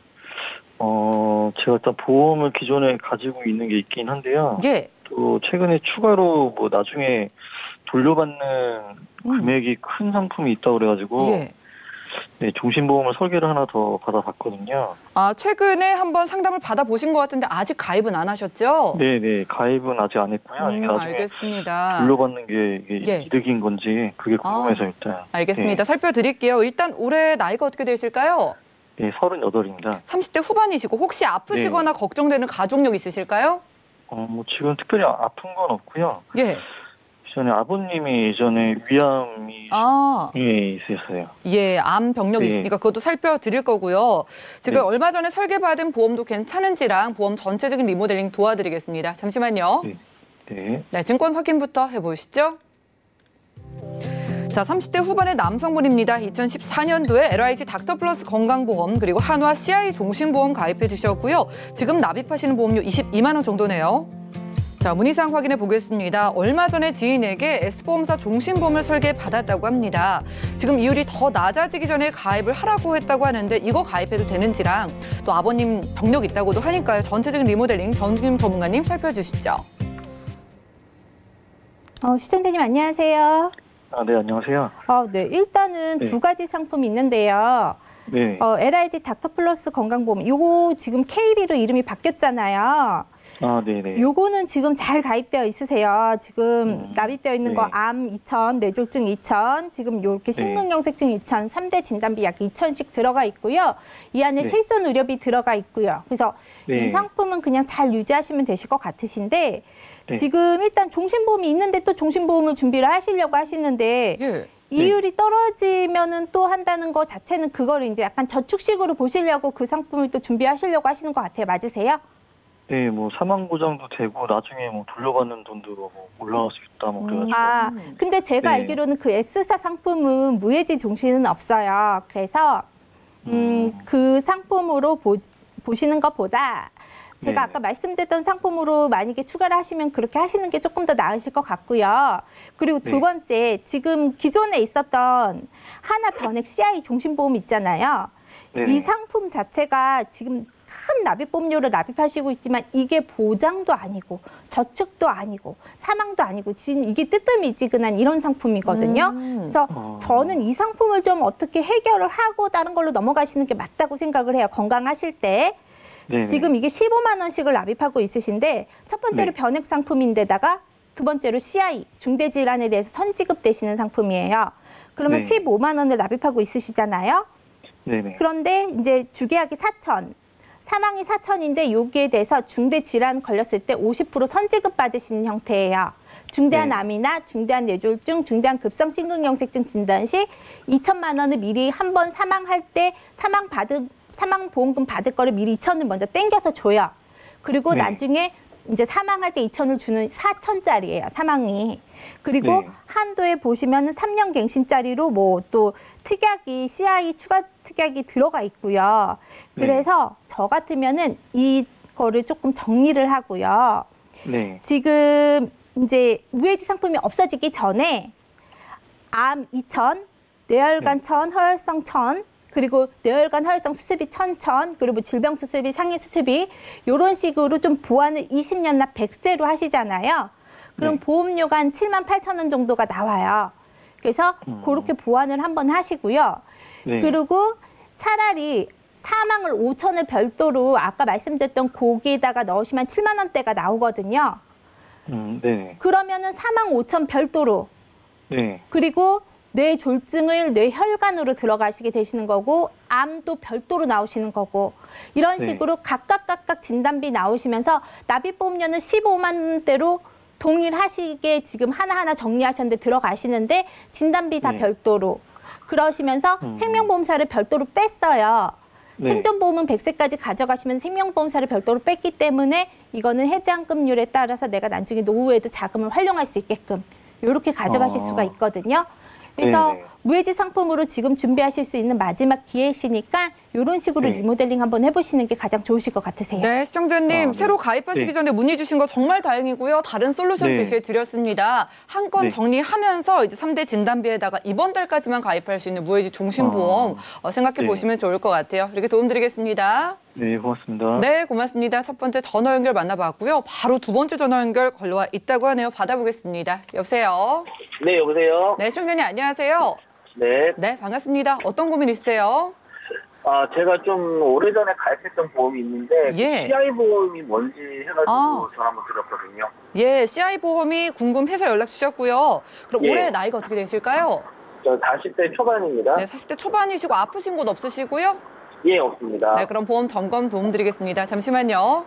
제가 일단 보험을 기존에 가지고 있는 게 있긴 한데요. 예. 또 최근에 추가로 뭐 나중에 돌려받는 금액이 큰 상품이 있다고 그래가지고 예. 네, 종신보험을 설계를 하나 더 받아봤거든요. 아, 최근에 한번 상담을 받아보신 것 같은데 아직 가입은 안 하셨죠? 네, 가입은 아직 안 했고요. 이게 나중에 알겠습니다. 돌려받는 게 이게 예. 이득인 건지 그게 궁금해서 일단. 알겠습니다. 살펴드릴게요. 일단 올해 나이가 어떻게 되실까요? 네, 38입니다. 30대 후반이시고 혹시 아프시거나 걱정되는 가족력 있으실까요? 뭐 지금 특별히 아픈 건 없고요. 예. 예전에 아버님이 예전에 위암이 있으셨어요. 예, 암 병력이 있으니까 그것도 살펴드릴 거고요. 지금 네. 얼마 전에 설계받은 보험도 괜찮은지랑 보험 전체적인 리모델링 도와드리겠습니다. 잠시만요. 네. 증권 확인부터 해보시죠. 자, 30대 후반의 남성분입니다. 2014년도에 LIG 닥터플러스 건강보험 그리고 한화 CI 종신보험 가입해 주셨고요. 지금 납입하시는 보험료 22만 원 정도네요. 자, 문의사항 확인해 보겠습니다. 얼마 전에 지인에게 S보험사 종신보험을 설계받았다고 합니다. 지금 이율이 더 낮아지기 전에 가입을 하라고 했다고 하는데 이거 가입해도 되는지랑 또 아버님 병력 있다고도 하니까요. 전체적인 리모델링 정지문 전문가님 살펴주시죠. 시청자님 안녕하세요. 네, 안녕하세요. 네, 일단은 두 가지 상품이 있는데요. 네. LIG 닥터플러스 건강보험, 요거 지금 KB로 이름이 바뀌었잖아요. 네네. 요거는 지금 잘 가입되어 있으세요. 지금 납입되어 있는 거 암 2,000, 뇌졸중 2,000, 지금 이렇게 심근경색증 2,000, 3대 진단비 약 2,000씩 들어가 있고요. 이 안에 실손 의료비 들어가 있고요. 그래서 이 상품은 그냥 잘 유지하시면 되실 것 같으신데 지금 일단 종신보험이 있는데 또 종신보험을 준비를 하시려고 하시는데 이율이 떨어지면은 또 한다는 거 자체는 그거를 이제 약간 저축식으로 보시려고 그 상품을 또 준비하시려고 하시는 것 같아요. 맞으세요? 네, 뭐 사망 보장도 되고 나중에 뭐 돌려받는 돈도 뭐 올라갈 수 있다 뭐 그래가지고. 근데 제가 알기로는 그 S사 상품은 무해지 종신은 없어요. 그래서 그 상품으로 보시는 것보다 제가 아까 말씀드렸던 상품으로 만약에 추가를 하시면 그렇게 하시는 게 조금 더 나으실 것 같고요. 그리고 두 번째, 지금 기존에 있었던 하나 변액 CI 종신보험 있잖아요. 이 상품 자체가 지금 큰 납입보험료를 납입하시고 있지만 이게 보장도 아니고 저축도 아니고 사망도 아니고 지금 이게 뜨뜻미지근한 이런 상품이거든요. 그래서 저는 이 상품을 좀 어떻게 해결을 하고 다른 걸로 넘어가시는 게 맞다고 생각을 해요. 건강하실 때. 지금 이게 15만 원씩을 납입하고 있으신데 첫 번째로 변액 상품인데다가 두 번째로 CI, 중대질환에 대해서 선지급되시는 상품이에요. 그러면 15만 원을 납입하고 있으시잖아요. 그런데 이제 주계약이 4천, 사망이 4천인데 여기에 대해서 중대질환 걸렸을 때 50% 선지급 받으시는 형태예요. 중대한 암이나 중대한 뇌졸중, 중대한 급성 심근경색증 진단 시 2천만 원을 미리 한 번 사망할 때 사망보험금 받을 거를 미리 2천을 먼저 땡겨서 줘요. 그리고 나중에 이제 사망할 때 2천을 주는 4천짜리예요, 사망이. 그리고 한도에 보시면 3년 갱신짜리로 뭐 또 특약이, CI 추가 특약이 들어가 있고요. 그래서 저 같으면은 이거를 조금 정리를 하고요. 지금 이제 무해지 상품이 없어지기 전에 암 2천, 뇌혈관 1,000, 허혈성 1,000, 그리고 뇌혈관 허혈성 수술비 1,000, 그리고 질병 수술비, 상해 수술비 이런 식으로 좀 보완을 20년 납 100세로 하시잖아요. 그럼 네. 보험료가 한 78,000원 정도가 나와요. 그래서 그렇게 보완을 한번 하시고요. 네. 그리고 차라리 사망을 5천을 별도로 아까 말씀드렸던 거기에다가 넣으시면 7만 원대가 나오거든요. 네. 그러면은 사망 5천 별도로 네. 그리고 뇌졸중을 뇌혈관으로 들어가시게 되시는 거고 암도 별도로 나오시는 거고 이런 네. 식으로 각각 진단비 나오시면서 납입보험료는 15만 원대로 동일하시게 지금 하나하나 정리하셨는데 들어가시는데 진단비 다 네. 별도로 그러시면서 생명보험사를 별도로 뺐어요. 네. 생존보험은 100세까지 가져가시면 생명보험사를 별도로 뺐기 때문에 이거는 해지환급률에 따라서 내가 나중에 노후에도 자금을 활용할 수 있게끔 이렇게 가져가실 수가 있거든요. 그래서 네네. 무해지 상품으로 지금 준비하실 수 있는 마지막 기회시니까 이런 식으로 네. 리모델링 한번 해보시는 게 가장 좋으실 것 같으세요. 네, 시청자님 네. 새로 가입하시기 네. 전에 문의 주신 거 정말 다행이고요. 다른 솔루션 네. 제시해 드렸습니다. 한 건 네. 정리하면서 이제 3대 진단비에다가 이번 달까지만 가입할 수 있는 무해지 종신보험 생각해 네. 보시면 좋을 것 같아요. 이렇게 도움 드리겠습니다. 네, 고맙습니다. 네, 고맙습니다. 첫 번째 전화 연결 만나봤고요. 바로 두 번째 전화 연결 걸려와 있다고 하네요. 받아보겠습니다. 여보세요? 네, 여보세요? 네, 시청자님 안녕하세요. 네. 네, 반갑습니다. 어떤 고민 있으세요? 제가 좀 오래전에 가입했던 보험이 있는데, 예. CI 보험이 뭔지 해가지고 아. 전화 한번 드렸거든요. 예, CI 보험이 궁금해서 연락 주셨고요. 그럼 예. 올해 나이가 어떻게 되실까요? 저 40대 초반입니다. 네, 40대 초반이시고 아프신 곳 없으시고요? 예, 없습니다. 네, 그럼 보험 점검 도움 드리겠습니다. 잠시만요.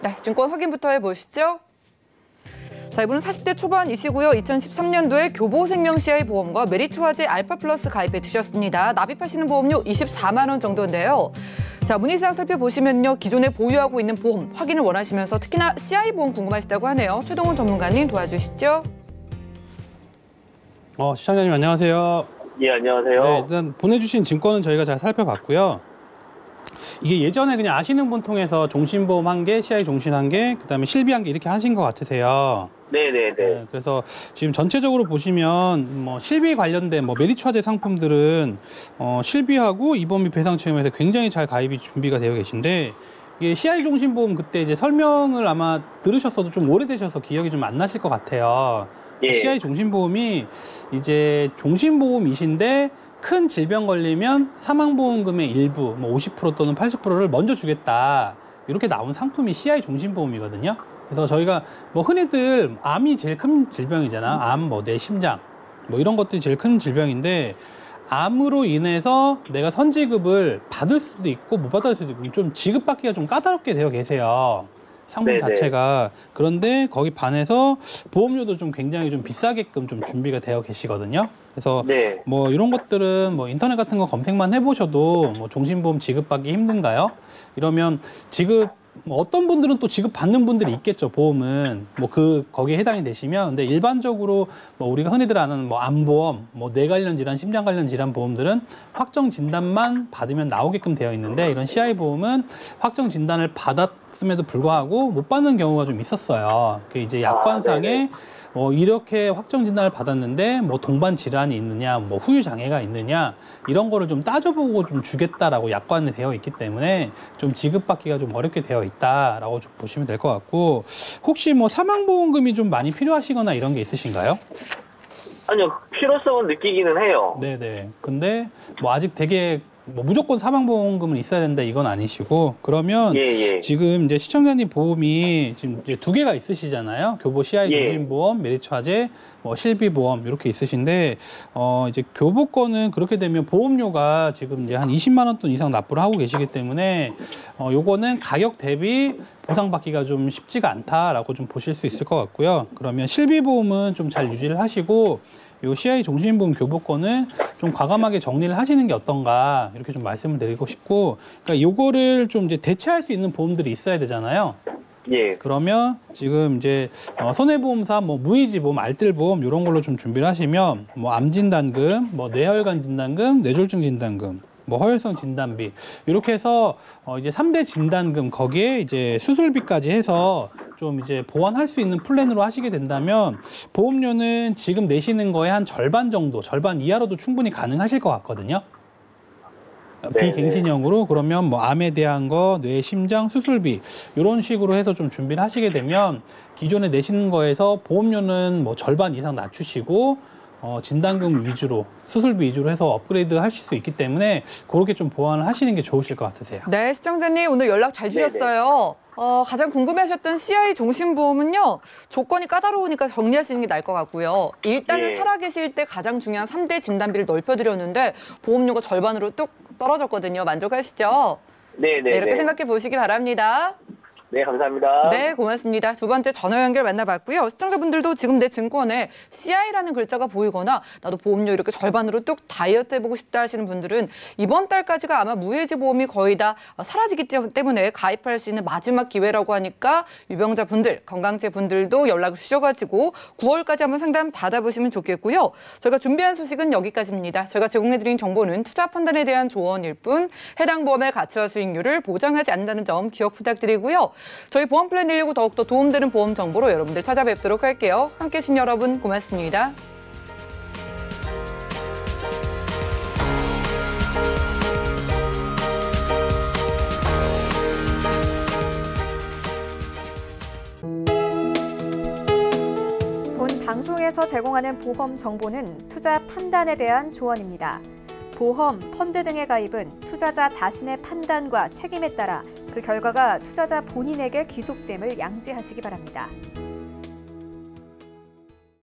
네, 증권 확인부터 해보시죠. 자, 이분은 40대 초반이시고요. 2013년도에 교보생명 CI 보험과 메리츠화재 알파 플러스 가입해 두셨습니다. 납입하시는 보험료 24만 원 정도인데요. 자, 문의사항 살펴보시면요. 기존에 보유하고 있는 보험 확인을 원하시면서 특히나 CI 보험 궁금하시다고 하네요. 최동훈 전문가님 도와주시죠. 시청자님 안녕하세요. 예, 안녕하세요. 네, 일단 보내주신 증권은 저희가 잘 살펴봤고요. 이게 예전에 그냥 아시는 분 통해서 종신보험 1개, CI 종신 1개, 그다음에 실비 1개 이렇게 하신 것 같으세요. 네네네. 네, 그래서 지금 전체적으로 보시면 뭐 실비 관련된 뭐 메리츠화재 상품들은 실비하고 입원비 배상 책임에서 굉장히 잘 가입이 준비가 되어 계신데 이게 CI 종신보험 그때 이제 설명을 아마 들으셨어도 좀 오래되셔서 기억이 좀 안 나실 것 같아요. 예. CI 종신보험이 이제 종신보험이신데 큰 질병 걸리면 사망보험금의 일부, 뭐 50% 또는 80%를 먼저 주겠다. 이렇게 나온 상품이 CI 종신보험이거든요. 그래서 저희가 뭐 흔히들 암이 제일 큰 질병이잖아. 암, 뭐 내 심장, 뭐 이런 것들이 제일 큰 질병인데 암으로 인해서 내가 선지급을 받을 수도 있고 못 받을 수도 있고 좀 지급받기가 좀 까다롭게 되어 계세요. 상품 네네. 자체가. 그런데 거기 반해서 보험료도 좀 굉장히 좀 비싸게끔 좀 준비가 되어 계시거든요. 그래서 네. 뭐 이런 것들은 뭐 인터넷 같은 거 검색만 해보셔도 뭐 종신보험 지급받기 힘든가요? 이러면 지급 뭐 어떤 분들은 또 지급 받는 분들이 있겠죠. 보험은 뭐 거기에 해당이 되시면 근데 일반적으로 뭐 우리가 흔히들 아는 뭐 암보험, 뭐 뇌 관련 질환, 심장 관련 질환 보험들은 확정 진단만 받으면 나오게끔 되어 있는데 이런 CI 보험은 확정 진단을 받았음에도 불구하고 못 받는 경우가 좀 있었어요. 그게 이제 약관상에 이렇게 확정 진단을 받았는데 뭐 동반 질환이 있느냐, 뭐 후유 장애가 있느냐 이런 거를 좀 따져보고 좀 주겠다라고 약관에 되어 있기 때문에 좀 지급받기가 좀 어렵게 되어 있다라고 좀 보시면 될 것 같고 혹시 뭐 사망보험금이 좀 많이 필요하시거나 이런 게 있으신가요? 아니요, 필요성은 느끼기는 해요. 네네. 근데 뭐 아직 되게 뭐 무조건 사망보험금은 있어야 된다 이건 아니시고 그러면 예. 지금 이제 시청자님 보험이 지금 이제 2개가 있으시잖아요. 교보 CI 예. 종신보험, 메리츠화재, 뭐 실비보험 이렇게 있으신데 이제 교보 거는 그렇게 되면 보험료가 지금 이제 한 20만 원 돈 이상 납부를 하고 계시기 때문에 요거는 가격 대비 보상받기가 좀 쉽지가 않다라고 좀 보실 수 있을 것 같고요. 그러면 실비보험은 좀 잘 유지를 하시고 요 CI 종신보험 교보권은 좀 과감하게 정리를 하시는 게 어떤가 이렇게 좀 말씀을 드리고 싶고 그러니까 요거를 좀 이제 대체할 수 있는 보험들이 있어야 되잖아요. 예. 그러면 지금 이제 손해보험사 뭐 무이지보험, 알뜰보험 이런 걸로 좀 준비를 하시면 뭐 암진단금, 뭐 뇌혈관 진단금, 뇌졸중 진단금 뭐 허혈성 진단비 이렇게 해서 이제 3대 진단금 거기에 이제 수술비까지 해서 좀 이제 보완할 수 있는 플랜으로 하시게 된다면 보험료는 지금 내시는 거의 한 절반 정도, 절반 이하로도 충분히 가능하실 것 같거든요. 비갱신형으로 그러면 뭐 암에 대한 거, 뇌, 심장, 수술비 이런 식으로 해서 좀 준비를 하시게 되면 기존에 내시는 거에서 보험료는 뭐 절반 이상 낮추시고 진단금 위주로 수술비 위주로 해서 업그레이드 하실 수 있기 때문에 그렇게 좀 보완을 하시는 게 좋으실 것 같으세요. 네, 시청자님 오늘 연락 잘 주셨어요. 가장 궁금해하셨던 CI 종신보험은요. 조건이 까다로우니까 정리하시는 게 나을 것 같고요. 일단은 살아계실 때 가장 중요한 3대 진단비를 넓혀드렸는데 보험료가 절반으로 뚝 떨어졌거든요. 만족하시죠? 네, 이렇게 생각해 보시기 바랍니다. 네, 감사합니다. 네, 고맙습니다. 두 번째 전화 연결 만나봤고요. 시청자분들도 지금 내 증권에 CI라는 글자가 보이거나 나도 보험료 이렇게 절반으로 뚝 다이어트 해보고 싶다 하시는 분들은 이번 달까지가 아마 무해지 보험이 거의 다 사라지기 때문에 가입할 수 있는 마지막 기회라고 하니까 유병자분들, 건강체분들도 연락을 주셔가지고 9월까지 한번 상담 받아보시면 좋겠고요. 저희가 준비한 소식은 여기까지입니다. 저희가 제공해드린 정보는 투자 판단에 대한 조언일 뿐 해당 보험의 가치와 수익률을 보장하지 않는다는 점 기억 부탁드리고요. 저희 보험 플랜 119 더욱더 도움되는 보험 정보로 여러분들 찾아뵙도록 할게요. 함께해 주신 여러분 고맙습니다. 본 방송에서 제공하는 보험 정보는 투자 판단에 대한 조언입니다. 보험, 펀드 등의 가입은 투자자 자신의 판단과 책임에 따라 그 결과가 투자자 본인에게 귀속됨을 양지하시기 바랍니다.